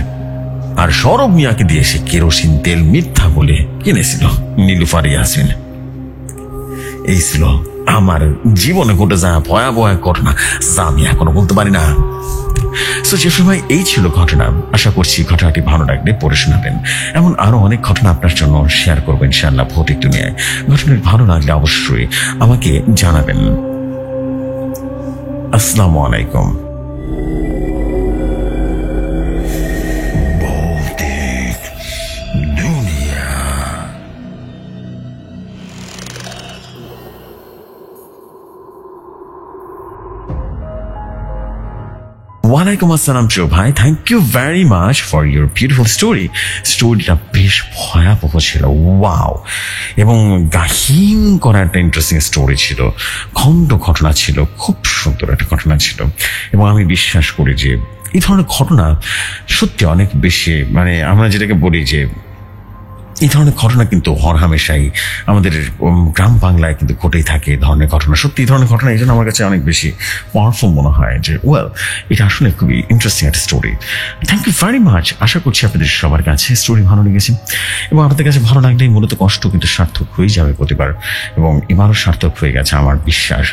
A: আর সরব মিয়াকে দিয়ে সে কেরোসিন তেল মিথ্যা বলে কিনেছিল। নীলুফার ইয়াসমিন। এই ছিল আমার জীবনে ঘটে যাওয়া ভয়াবহ ঘটনা, যা আমি এখনো বলতে পারি না। যে সময় এই ছিল ঘটনা। আশা করছি ঘটনাটি ভালো লাগলে পড়ে শোনাবেন। এমন আরো অনেক ঘটনা আপনার জন্য শেয়ার করবেন ইনশাআল্লাহ ভৌতিক দুনিয়ায়। ঘটনাটি ভালো লাগলে অবশ্যই আমাকে জানাবেন। আসসালামু আলাইকুম। ভৌতিক দুনিয়া। ওয়ালাইকুম আসসালাম চো ভাই, thank you very much for your beautiful story. স্টোরিটা বেশ ভয়াবহ ছিল, ওয়াও, এবং গাহিন করা একটা ইন্টারেস্টিং স্টোরি ছিল। খণ্ড ঘটনা ছিল, খুব সুন্দর একটা ঘটনা ছিল। এবং আমি বিশ্বাস করি যে এই ধরনের ঘটনা সত্যি অনেক বেশি, মানে আমরা যেটাকে বলি যে এই ধরনের ঘটনা কিন্তু হরহামেশাই আমাদের গ্রাম বাংলায় কিন্তু ঘটেই থাকে। এই ধরনের ঘটনা সত্যি, এই ধরনের ঘটনা এই জন্য আমার কাছে অনেক বেশি পাওয়ারফুল মনে হয় যে ওয়েল, এটা আসলে খুবই ইন্টারেস্টিং একটা story. Thank you very much. আশা করছি আপনাদের সবার কাছে স্টোরি ভালো লেগেছে এবং আপনাদের কাছে ভালো লাগলেই মূলত কষ্ট কিন্তু সার্থক হয়ে যাবে প্রতিবার, এবং এবারও সার্থক হয়ে গেছে আমার বিশ্বাস।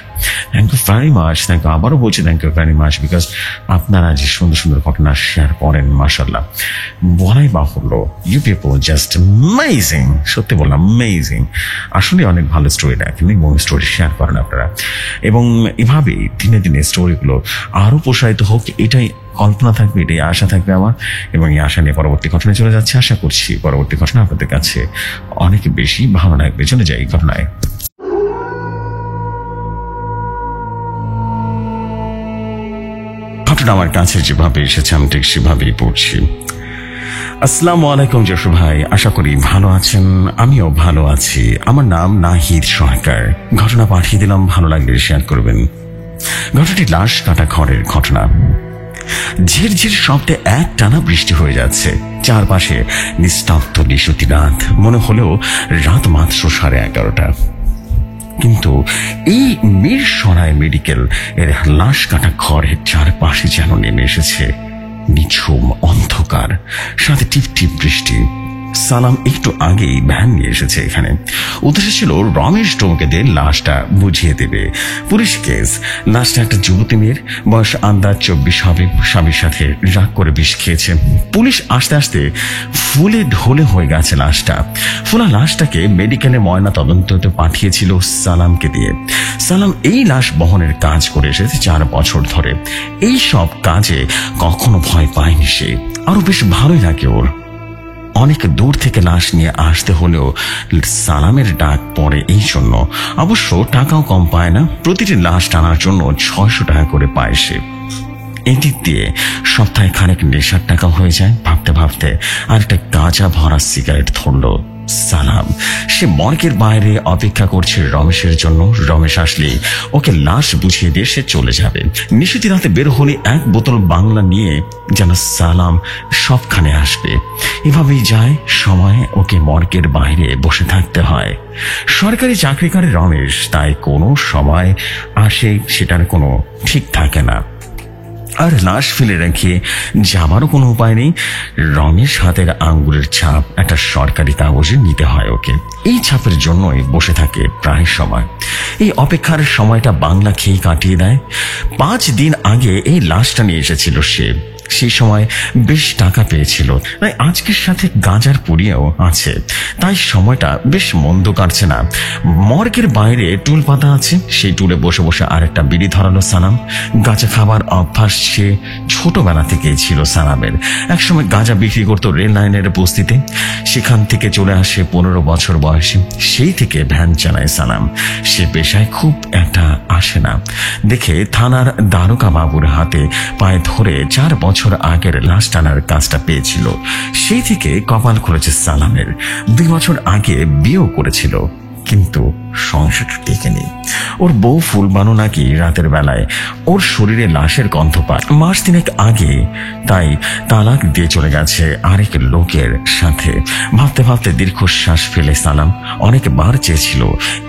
A: Thank you very much. Thank you, আবারও বলছি thank you very much, because আপনারা যে সুন্দর সুন্দর ঘটনা শেয়ার করেন, মাশাআল্লাহ, বলাই বাহুল্য। ইউ পিপল জাস্ট অ্যামেজিং, সত্যি বললাম অ্যামেজিং। আসলে অনেক ভালো স্টোরি রাখেন এবং স্টোরি শেয়ার করেন আপনারা, এবং এভাবেই দিনে দিনে স্টোরিগুলো আরো প্রসারিত হোক, এটাই কল্পনা থাকবে, এটাই আশা থাকবে আমার। এবং এই আশা নিয়ে পরবর্তী ঘটনায় চলে যাচ্ছে। আশা করছি পরবর্তী ঘটনা আপনাদের কাছে অনেক বেশি ভালো লাগবে। চলে যাই ঘটনায়। ঘটনা আমার কাছে যেভাবে এসেছে আমি ঠিক সেভাবেই পড়ছি। আসসালামু আলাইকুম যশু ভাই, আশা করি ভালো আছেন। আমিও ভালো আছি। আমার নাম নাহিদ সরকার। ঘটনা পাঠিয়ে দিলাম, ভালো লাগলে শেয়ার করবেন। ঘটনাটি লাশ কাটা ঘরের ঘটনা। ঝিরঝির শব্দে এক টানা বৃষ্টি হয়ে যাচ্ছে। চারপাশে নিস্তব্ধ নিশুতি রাত। মনে হলেও রাত মাত্র 11:30। কিন্তু এই মিরসরাই মেডিকেল এর লাশ কাটা ঘরের চারপাশে যেন নেমে এসেছে নিঝুম অন্ধকার, সাথে টিপ টিপ বৃষ্টি। সালাম একটু আগেই ভ্যান নিয়ে এসেছে এখানে। উদ্দেশ্য ছিল রমেশ ডোমকে দিয়ে লাশটা বুঝিয়ে দেবে। Police case. লাশটা একটা যুবতী মেয়ের, বয়স আন্দাজ 24 হবে। স্বামীর সাথে রাগ করে বিষ খেয়েছে। পুলিশ আসতে আসতে ফুলে ঢোলে হয়ে গেছে লাশটা। ফুলা লাশটাকে মেডিকেলে ময়না তদন্ততে পাঠিয়েছিল সালামকে দিয়ে। সালাম এই লাশ বহনের কাজ করে এসেছে 4 বছর ধরে। এই সব কাজে কখনো ভয় পায়নি সে। আরো বেশ ভালোই লাগে ওর। অনেক দূর থেকে লাশ নিয়ে আসতে হলেও সালামের ডাক পড়ে এই জন্য। অবশ্য টাকাও কম পায় না, প্রতিটি লাশ টানার জন্য 600 টাকা করে পায় সে। এদিক দিয়ে সপ্তাহে খানিক নেশার টাকা হয়ে যায়। ভাবতে ভাবতে আর একটা গাঁজা ভরা সিগারেট ধরল সালাম। সে মর্গের বাইরে অপেক্ষা করছে রমেশের জন্য। রমেশ আসলে ওকে লাশ বুঝিয়ে দিয়ে সে চলে যাবে। নিশিতি রাতে বের হলে 1 বোতল বাংলা নিয়ে যেন সালাম সবখানে আসবে। এভাবেই যায় সময়। ওকে মর্গের বাইরে বসে থাকতে হয়। সরকারি চাকরি করে রমেশ, তাই কোনো সময় আসে সেটার কোনো ঠিক থাকে না। আর লাশ ফেলে রেখে যাবারও কোনো উপায় নেই। রমেশ হাতের আঙ্গুলের ছাপ একটা সরকারি কাগজে নিতে হয় ওকে। এই ছাপের জন্যই বসে থাকে প্রায় সময়। এই অপেক্ষার সময়টা বাংলা খেয়ে কাটিয়ে দেয়। 5 দিন আগে এই লাশটা নিয়ে এসেছিল সে। সেই সময় বেশ টাকা পেয়েছিল, তাই আজকের সাথে গাঁজার পুড়িয়েও আছে, তাই সময়টা বেশ মন্দ কাটছে না। মর্গের বাইরে টুল পাতা আছে, সেই টুলে বসে বসে আরেকটা বিড়ি ধরালো সালাম। গাঁজা খাবার অভ্যাস সে ছোটবেলা থেকেই ছিল সালামের। একসময় গাঁজা বিক্রি করতো রেল লাইনের বস্তিতে। সেখান থেকে চলে আসে 15 বছর বয়সে। সেই থেকে ভ্যান চালায় সালাম। সে পেশায় খুব একটা আসে না দেখে থানার দারোগা বাবুর হাতে পায়ে ধরে 4 বছর আগের লাশ টানার কাজটা পেয়েছিল। সেই থেকে কপাল খুলেছে সালামের। 2 বছর আগে বিয়েও করেছিল, কিন্তু সংসারটা টেকেনি। ওর বউ ফুলবানু নাকি রাতের বেলায় ওর শরীরে লাশের গন্ধ পায়। 3 মাস আগে তাই তালাক দিয়ে চলে গেছে আরেক লোকের সাথে। ভাবতে ভাবতে দীর্ঘশ্বাস ফেলে সালাম অনেকবার চেয়েছিল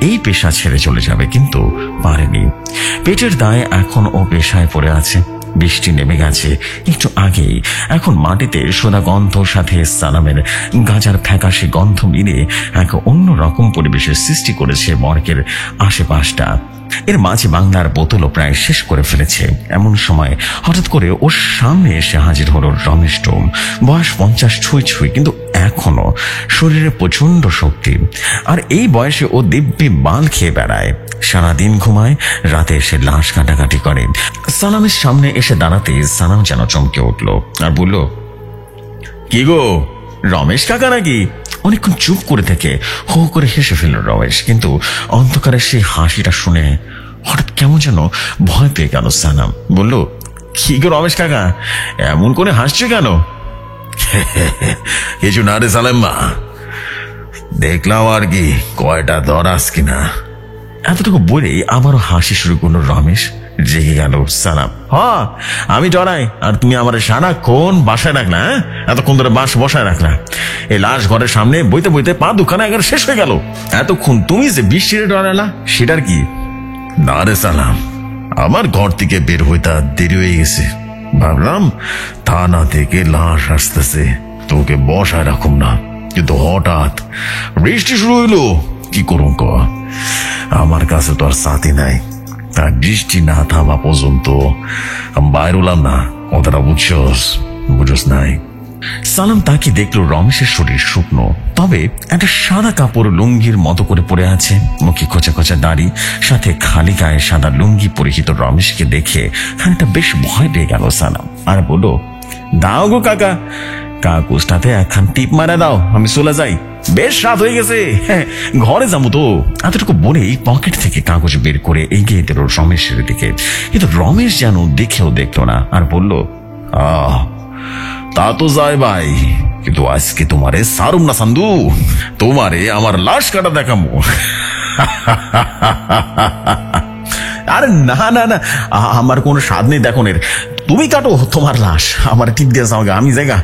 A: এই পেশা ছেড়ে চলে যাবে, কিন্তু পারেনি। পেটের দায়ে এখন ও পেশায় পড়ে আছে। বৃষ্টি নেমে গেছে একটু আগেই। এখন মাটিতে সোদা গন্ধ সাথে সালামের গাঁজার ফ্যাকাশে গন্ধ মিলে এক অন্য রকম পরিবেশের সৃষ্টি করেছে মর্গের আশেপাশটা। এর মাঝে বাংলার বোতলও প্রায় শেষ করে ফেলেছে। এমন সময় হঠাৎ করে ওর সামনে এসে হাজির হলো রমেশ ডোম। বয়স 50 ছুঁই, কিন্তু এখনো শরীরে প্রচন্ড শক্তি। আর এই বয়সে ও দিব্যি বাল খেয়ে বেড়ায়। সারাদিন ঘুমায়, রাতে এসে লাশ কাটাকাটি করে। সালামের সামনে এসে দাঁড়াতে সালাম যেন চমকে উঠল আর বলল, কি গো, রমেশ কাকা নাকি? অনেকক্ষণ চুপ করে থেকে হো করে হেসে ফেলল রমেশ, কিন্তু অন্ধকারে সেই হাসিটা শুনে হঠাৎ কেমন যেন ভয় পেয়ে গেল সালাম। বলল, কি গো রমেশ কাকা, এমন করে হাসছো কেন? কিছু না রে সালেম্মা, দেখলাম আর কি কয়টা দরাস কিনা। এতটুকু বলেই আবারও হাসি শুরু করলো রমেশ। জেগে গেল সালাম। হ্যাঁ, আমি ডরাই আর তুমি আমার সারাক্ষণ বাসায় রাখলা। এতক্ষণ ধরে বাস বসায় রাখলা। এই লাশ ঘরের সামনে বইতে বইতে পা দুখানা একবার শেষ হয়ে গেল। এতক্ষণ তুমি যে বৃষ্টির ডরালা, সেটার কি? না রে সালাম, আমার ঘর থেকে বের হইতে দেরি হয়ে গেছে। ভাবলাম থানা থেকে লাশ আসতেছে, তোকে বসায় রাখুম না, কিন্তু হঠাৎ বৃষ্টি শুরু হইলো। কি করুন ক, আমার কাছে তো আর সাথী নাই। তার বৃষ্টি না থামা পর্যন্ত আমি বাইর হলাম না। কথাটা বুঝোস নাই? সালাম তাকে দেখলো রমেশের শরীর শুকনো, তবে একটা সাদা কাপড় লুঙ্গির মতো করে পড়ে আছে। মুখে খোঁচা খোঁচা দাড়ি, সাথে খালি গায়ে সাদা লুঙ্গি পরিহিত রমেশকে দেখে খানিকটা বেশ ভয় পেয়ে গেল সালাম। আর বললো, দাও গো কাকা, কাগজটাতে একখান টিপ মারা দাও, আমি চলে যাই। বেশ রাত হয়ে গেছে, ঘরে যাবো তো। এতটুকু বলেই পকেট থেকে কাগজ বের করে এগিয়ে দিল রমেশের দিকে, কিন্তু রমেশ যেন দেখেও দেখলো না আর বলল, তা তো যায় ভাই, কিন্তু আজকে তোমারে সারুম না সান্দু, তোমারে আমার লাশ কাটা দেখাবো। আরে না না না, আমার কোনো স্বাদ নেই দেখনের। তুমি কাটো তোমার লাশ, আমার টিপ দিয়ে যাও, আমি জায়গা,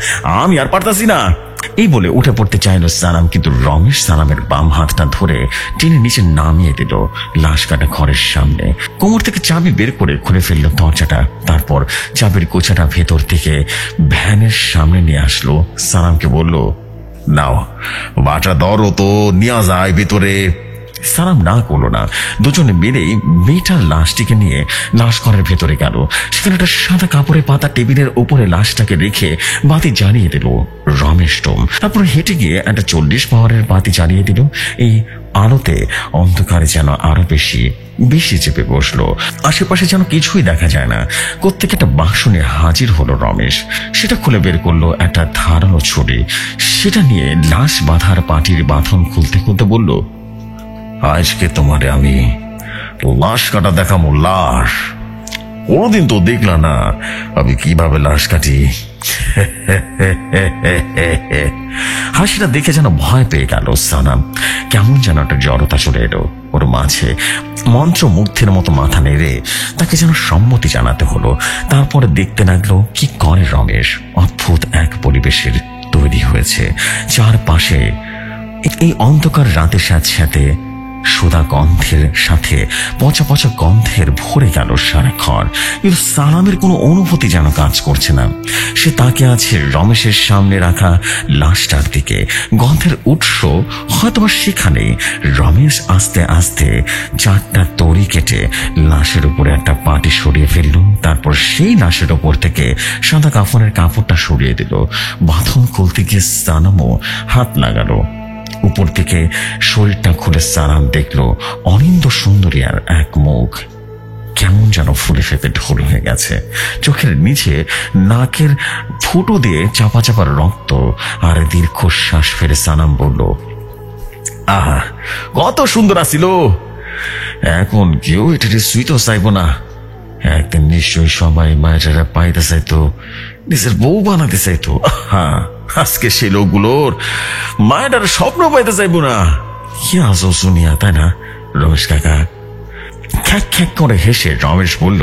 A: আমি আর পারতাছি না। এই বলে উঠে পড়তে চাইল সালাম, কিন্তু রমেশ সালামের বাম হাতটা ধরে টেনে নিচে নামিয়ে দিল লাশ কাটা ঘরের সামনে। কোমর থেকে চাবি বের করে খুলে ফেললো দরজাটা। তারপর চাবির গোছাটা ভেতর থেকে ভ্যানের সামনে নিয়ে আসলো। সালামকে বলল, নাও বাটা ধরো তো, নিয়ে যায় ভেতরে। সালাম না করলো না। দুজনে মিলেই মেয়েটার লাশটিকে নিয়ে লাশ ঘরের ভেতরে গেল। সেখানে একটা সাদা কাপড়ে পাতা টেবিলের উপরে লাশটাকে রেখে বাতি জ্বালিয়ে দিল রমেশ টোম। তারপর হেঁটে গিয়ে একটা 40 পাওয়ারের বাতি জ্বালিয়ে দিল। এই আলোতে অন্ধকারে যেন আরো বেশি বেশি চেপে বসলো। আশেপাশে যেন কিছুই দেখা যায় না। কোত্থেকে একটা বাক্স নিয়ে হাজির হলো রমেশ। সেটা খুলে বের করলো একটা ধারালো ছুরি। সেটা নিয়ে লাশ বাঁধার পাটির বাঁধন খুলতে খুলতে বলল, আজকে তোমারে আমি লাশ কাটা দেখাবো। লাশ কোনোদিন তো দেখলা না আমি কিভাবে লাশ কাটি। হাসিটা দেখে যেন ভয় পেয়ে গেল সানাম। কেমন যেন একটা জড়তা চলে এলো ওর মাঝে। মন্ত্রমুগ্ধের মতো মাথা নেড়ে তাকে যেন সম্মতি জানাতে হলো। তারপরে দেখতে লাগলো কি করে রমেশ। অদ্ভুত এক পরিবেশের তৈরি হয়েছে চারপাশে। এই অন্ধকার রাতের সাথে সোদা গন্ধের সাথে পচা পচা গন্ধের ভরে গেল সারা ঘর। কিন্তু সালামের কোনো অনুভূতি যেন কাজ করছে না। সে তাকে আছে রমেশের সামনে রাখা লাশটার দিকে। গন্ধের উৎস হয়তোবা সেখানে। রমেশ আস্তে আস্তে 4টা তড়ি কেটে লাশের উপরে একটা পাটি সরিয়ে ফেলল। তারপর সেই লাশের ওপর থেকে সাদা কাফনের কাপড়টা সরিয়ে দিল। বাঁধন খুলতে গিয়ে সালামও হাত লাগালো। উপর থেকে শরীরটা খুলে সালাম দেখলো অনিন্দ সুন্দরী আর এক মুখ। কেমন যেন ফুলে ফেপে ঢোল হয়ে গেছে। চোখের নিচে নাকের ফুটো দিয়ে চাপা চাপা রক্ত আর দীর্ঘশ্বাস ফেলে সালাম বলল, আহা কত সুন্দর আসিল। এখন কেউ এটাকে সুইতেও চাইব না। একদিন নিশ্চয়ই সবাই মায়েরা পাইতে চাইতো, নিজের বউ বানাতে চাইতো। হ্যাঁ, আজকে সেই লোকগুলোর মায়ের স্বপ্ন পাইতে চাইবো না। কি আসো শুনিয়া, তাই না রমেশ কাকা? খ্যাক খ্যাক করে হেসে রমেশ বলল,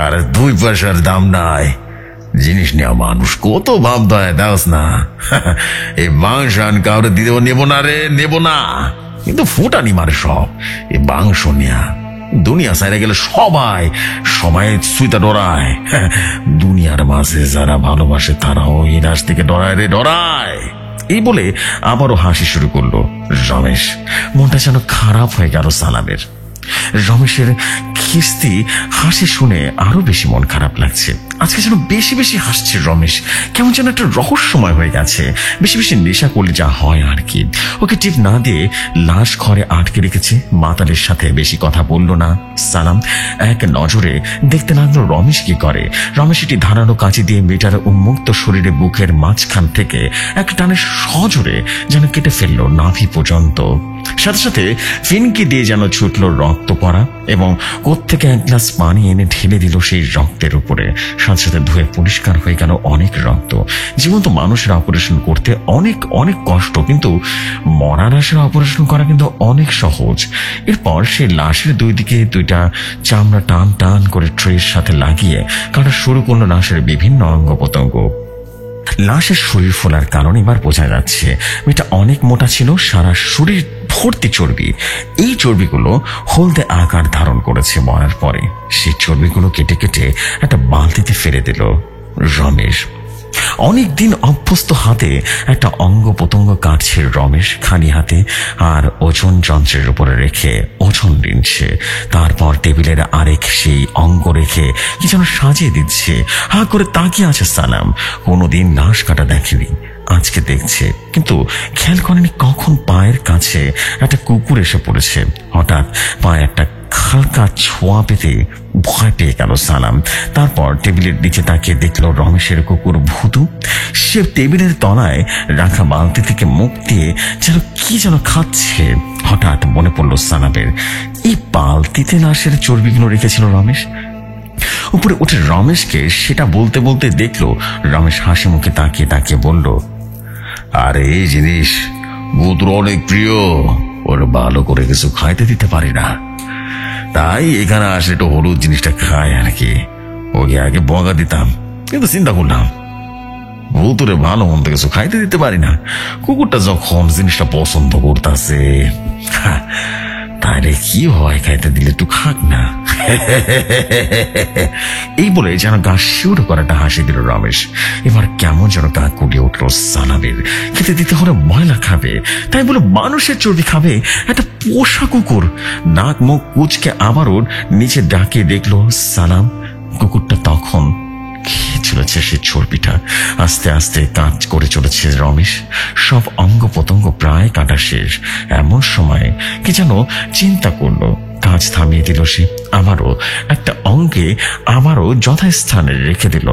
A: আর 2 পয়সার দাম নাই। জিনিস নেওয়া মানুষ কত ভাব দেয় দাস না। এই মাংস আন কাউরে দিতেও নেবো না রে, নেবো না। কিন্তু ফুটানি মারে সব এই মাংস নেয়া। দুনিয়া সাইরে গেলে সবাই সবাই সুইতা ডরায়। দুনিয়ার মাঝে যারা ভালোবাসে তারাও এই রাস থেকে ডরায় রে, ডরায়। এই বলে আবারও হাসি শুরু করলো রমেশ। মনটা যেন খারাপ হয়ে গেল সালামের। রমেশের খিস্তি হাসি শুনে আরো বেশি মন খারাপ লাগছে। আজকে যেন বেশি বেশি হাসছে রমেশ। কেমন যেন একটা রহস্যময় হয়ে গেছে। বেশি বেশি নেশা করলে যা হয় আর কি। ওকে টিপ না দিয়ে লাশ ঘরে আটকে রেখেছে। মাতালের সাথে বেশি কথা বলল না সালাম। এক নজরে দেখতে লাগলো রমেশ কি করে। রমেশ এটি ধারালো কাঁচি দিয়ে মেয়েটার উন্মুক্ত শরীরে বুকের মাঝখান থেকে এক টানে সজোরে যেন কেটে ফেললো নাভি পর্যন্ত। সাথে সাথে ফিনকি দিয়ে যেন ছুটল রক্ত পড়া এবং কোত্থেকে এক গ্লাস পানি এনে ঢেলে দিল সেই রক্তের উপরে। সাথে সাথে ধুয়ে পরিষ্কার হয়ে গেল অনেক রক্ত। জীবন্ত মানুষের অপারেশন করতে অনেক অনেক কষ্ট, কিন্তু মরা লাশের অপারেশন করা কিন্তু অনেক সহজ। এরপর সেই লাশের 2 দিকে 2টা চামড়া টান টান করে ট্রের সাথে লাগিয়ে কাটা শুরু করলো লাশের বিভিন্ন অঙ্গ প্রত্যঙ্গ। লাশের শরীর ফোলার কারণ এবার বোঝা যাচ্ছে। মেয়েটা অনেক মোটা ছিল, সারা শরীর ভর্তি চর্বি। এই চর্বিগুলো হলদে আকার ধারণ করেছে মরার পরে। সেই চর্বিগুলো কেটে কেটে একটা বালতিতে ফেলে দিল রমেশ। অনেকদিন অভ্যস্ত হাতে একটা অঙ্গ প্রত্যঙ্গ কাটছে রমেশ খালি হাতে, আর ওজন যন্ত্রের উপরে রেখে ওজন নিচ্ছে। তারপর টেবিলের আরেক সেই অঙ্গ রেখে কি যেন সাজিয়ে দিচ্ছে। হা করে তাকিয়ে আছে সালাম। কোনোদিন লাশ কাটা দেখেনি, আজকে দেখছে। কিন্তু খেয়াল করেনি কখন পায়ের কাছে একটা কুকুর এসে পড়েছে। হঠাৎ পায়ে একটা হালকা ছোঁয়া পেতে ভয় পেয়ে গেল সালাম। তারপর টেবিলের নিচে তাকিয়ে দেখলো রমেশের কুকুর ভুতু। সে টেবিলের তলায় রাখা বালতি থেকে মুখ দিয়ে যেন কি যেন খাচ্ছে। হঠাৎ মনে পড়লো সালামের, এই বালতিতে লাশের চর্বিগুলো রেখেছিল রমেশ। উপরে উঠে রমেশকে সেটা বলতে বলতে দেখলো রমেশ হাসি মুখে তাকিয়ে তাকিয়ে বলল, আরে এই জিনিস ভূতুর অনেক প্রিয়, ওর ভালো করে কিছু খাইতে দিতে পারি না, তাই এখানে আসলে একটু হলুদ জিনিসটা খায় আর কি। ওকে আগে বগা দিতাম, কিন্তু চিন্তা করলাম ভূতুরে ভালো মন্দ কিছু খাইতে দিতে পারি না। কুকুরটা যখন জিনিসটা পছন্দ করতেছে তাহলে কি হয়, খাইতে দিলে একটু খাক না। এই বলে যেন গা শিউর করাটা হাসি দিল রমেশ। এবার কেমন যেন গা কুড়িয়ে উঠলো সালামের। খেতে দিতে হলে ময়লা খাবে, তাই বলে মানুষের চর্বি খাবে একটা পোষা কুকুর। নাক মুখ কুচকে আবারও নিচে ডাকে দেখলো সালাম। কুকুরটা তখন খেয়ে চলেছে সে চর্বিটা। আস্তে আস্তে কাজ করে চলেছে রমেশ। সব অঙ্গ প্রত্যঙ্গ প্রায় কাটা শেষ। এমন সময় কি যেন চিন্তা করলো, কাজ থামিয়ে দিল সে। আমারও একটা অঙ্গে আমারও যথাস্থানে রেখে দিল।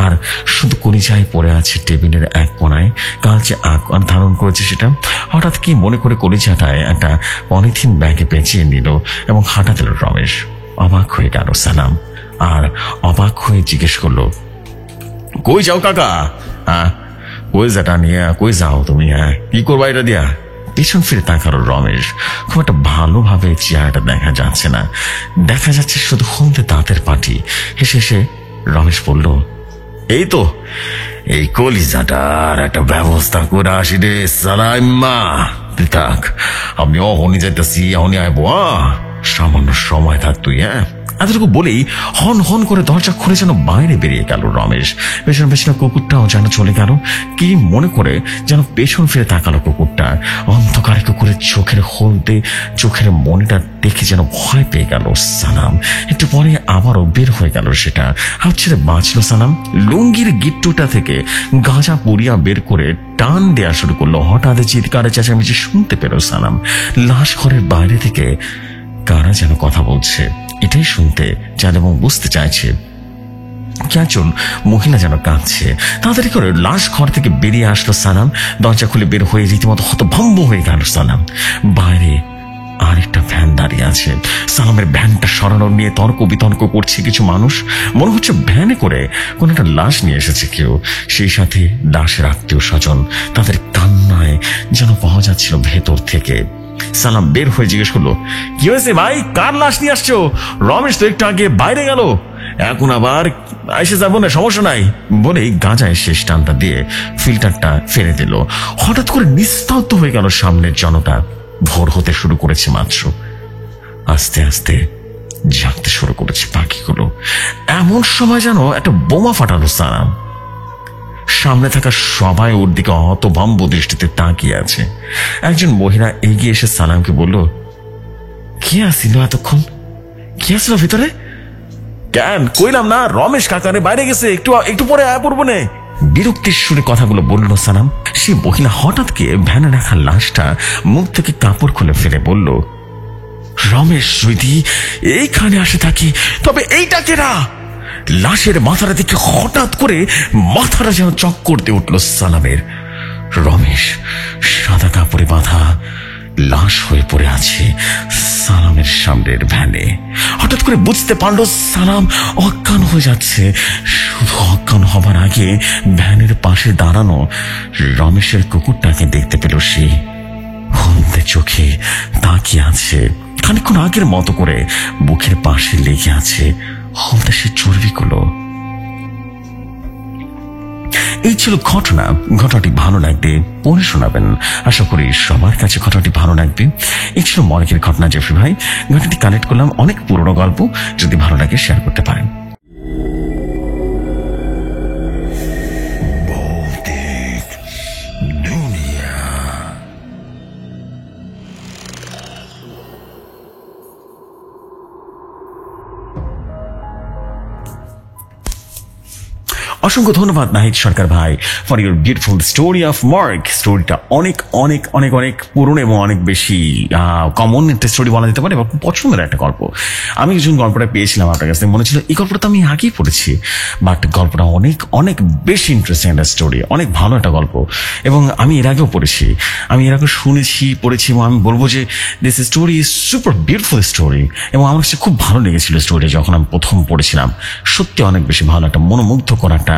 A: আর শুধু কলিজায় পড়ে আছে টেবিলের এক কোনায়। কাল যে আকার ধারণ করেছে সেটা হঠাৎ কি মনে করে কলিজাটায় একটা পলিথিন ব্যাগে পেঁচিয়ে নিল এবং হাঁটা দিল রমেশ। অবাক হয়ে গেল সালাম, আর অবাক হয়ে জিজ্ঞেস করলো, কই যাও কাকা? কই যাটা নিয়ে কই যাও তুমি? কি করবা এটা দিয়া? পেছন ফিরে তাকালো রমেশ। খুব একটা ভালোভাবে চেহারাটা দেখা যাচ্ছে না, দেখা যাচ্ছে শুধু হলদে দাঁতের পাটি। হেসে হেসে রমেশ বলল, এই তো এই কলিজাটার একটা ব্যবস্থা করে আসি রে সালাইম্মা। থাক, আমি অহনি যাইতেছি, অহনি আইব। সামান্য সময় থাক তুই। এতটুকু বলেই হন হন করে দরজা খুলে যেন বাইরে বেরিয়ে গেল রমেশ। পেছন পেছনে কুকুরটাও যেন চলে গেল। কি মনে করে যেন পেছন ফিরে তাকালো কুকুরটা। অন্ধকারে কুকুরের চোখের হলদে চোখের মনিটা দেখে যেন ভয় পেয়ে গেল সালাম। একটু পরে আবারও বের হয়ে গেল সেটা। হাত ছেড়ে বাঁচলো সালাম। লুঙ্গির গিট্টুটা থেকে গাঁজা পুড়িয়া বের করে টান দেওয়া শুরু করলো। হঠাৎ চিৎকারে চেঁচামেচি শুনতে পেল সালাম। লাশ ঘরের বাইরে থেকে কারা যেন কথা বলছে, এটাই শুনতে চান এবং বুঝতে চাইছে। একজন মহিলা যেন কাঁদছে। তাড়াতাড়ি করে লাশ ঘর থেকে বেরিয়ে আসলো সালাম। দরজা খুলে বের হয়ে রীতিমতো হতভম্ব হয়ে গেল সালাম। বাইরে আরেকটা ভ্যান দাঁড়িয়ে আছে। সালামের ভ্যানটা সরানো নিয়ে তর্ক বিতর্ক করছে কিছু মানুষ। মনে হচ্ছে ভ্যানে করে কোন একটা লাশ নিয়ে এসেছে কেউ, সেই সাথে লাশের আত্মীয় স্বজন। তাদের কান্নায় যেন পাওয়া যাচ্ছিল ভেতর থেকে। সালাম বের হয়ে জিজ্ঞেস করলো, কি হয়েছে ভাই, কার লাশ নিয়ে আসছো? রমেশ তো একটু আগে বাইরে গেল, এখন আবার এসে যাবো না, সমস্যা নাই বলেই গাঁজায় শেষ টানটা দিয়ে ফিল্টারটা ফেলে দিল। হঠাৎ করে নিস্তব্ধ হয়ে গেল সামনের জনতা। ভোর হতে শুরু করেছে মাত্র। আস্তে আস্তে জাগতে শুরু করেছে পাখিগুলো। এমন সময় যেন একটা বোমা ফাটালো সালাম। সামনে থাকা সবাই ওর দিকে হতভম্ব দৃষ্টিতে তাকিয়ে আছে। একজন মহিলা এগিয়ে এসে সালামকে বলল, কে আসছিল এতক্ষণ? কে আসলো ভিতরে? কেন কইলাম না রমেশ কাকারে বাইরে গেছে, একটু পরে আয়া পড়বো নে। বিরক্তির সুরে কথাগুলো বলল সালাম। সে মহিলা হঠাৎ গিয়ে ভ্যানে রাখা লাশটা মুখ থেকে কাপড় খুলে ফেলে বলল, রমেশ যদি এইখানে আসে থাকি তবে এইটা কেরা? লাশের মাথাটা দেখে হঠাৎ করে মাথাটা যেন চক্কর দিয়ে উঠল সালামের। রমেশ সাদা কাপড়ে বাঁধা লাশ হয়ে পড়ে আছে সালামের সামনের ভ্যানে। হঠাৎ করে বুঝতে পারলো সালাম অজ্ঞান হয়ে যাচ্ছে। শুধু অজ্ঞান হবার আগে ভ্যানের পাশে দাঁড়ানো রমেশের কুকুরটাকে দেখতে পেল। সে হলদে চোখে তাকিয়ে আছে, খানিকক্ষণ আগের মতো করে বুকের পাশে লেগে আছে হলদে সে চর্বিগুলো। এই ছিল ঘটনা। ঘটনাটি ভালো লাগবে পড়ে শোনাবেন। আশা করি সবার কাছে ঘটনাটি ভালো লাগবে। এই ছিল মর্গের ঘটনা জেফরি ভাই। ঘটনাটি কালেক্ট করলাম, অনেক পুরনো গল্প। যদি ভালো লাগে শেয়ার করতে পারেন। অসংখ্য ধন্যবাদ নাহিদ সরকার ভাই for your beautiful story of morgue. স্টোরিটা অনেক অনেক অনেক অনেক পুরনো এবং অনেক বেশি কমন একটা স্টোরি বলা যেতে পারে এবং পছন্দের একটা গল্প। আমি যখন গল্পটা পেয়েছিলাম আপনার কাছে মনে ছিল এই গল্পটা তো আমি আগেই পড়েছি, বাট গল্পটা অনেক অনেক বেশি ইন্টারেস্টিং একটা স্টোরি, অনেক ভালো একটা গল্প এবং আমি এর আগেও পড়েছি, আমি এর আগে শুনেছি পড়েছি এবং আমি বলবো যে this story is super beautiful story এবং আমার কাছে খুব ভালো লেগেছিল স্টোরিটা যখন আমি প্রথম পড়েছিলাম। সত্যি অনেক বেশি ভালো, একটা মনোমুগ্ধ করা একটা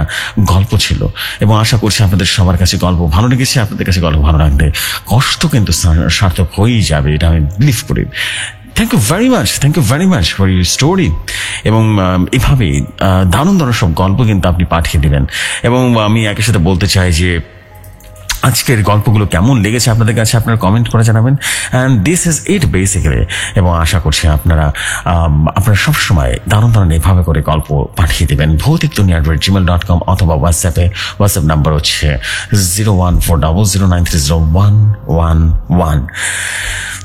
A: গল্প ছিল এবং আশা করছি আপনাদের সবার কাছে গল্প ভালো লেগেছে। আপনাদের কাছে গল্প ভালো লাগবে, কষ্ট কিন্তু সার্থক হয়েই যাবে, এটা আমি বিলিভ করি। Thank you very much for your story এবং এভাবেই দারুণ দারুণ সব গল্প কিন্তু আপনি পাঠিয়ে দেবেন। এবং আমি একই সাথে বলতে চাই যে আজকের গল্পগুলো কেমন লেগেছে আপনাদের কাছে, আপনারা কমেন্ট করে জানাবেন। And this is it basically. এবং আশা করছি আপনারা সবসময় দারুণ দারুণ এভাবে করে গল্প পাঠিয়ে দেবেন ভৌতিক দুনিয়া@gmail.com অথবা হোয়াটসঅ্যাপ নাম্বার হচ্ছে 01400930111।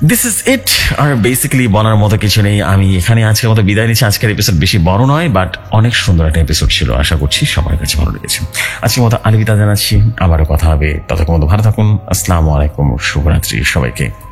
A: This is it. আর বেসিক্যালি বলার মতো কিছু নেই, আমি এখানে আজকের মতো বিদায় নিচ্ছি। আজকের এপিসোড বেশি বড় নয়, বাট অনেক সুন্দর একটা এপিসোড ছিল। আশা করছি সবার কাছে ভালো লেগেছে। আজকের মতো আলবিদা জানাচ্ছি, আবারও কথা হবে। ততক্ষণ ভালো থাকুন। আসসালামু আলাইকুম, শুভরাত্রি সবাইকে।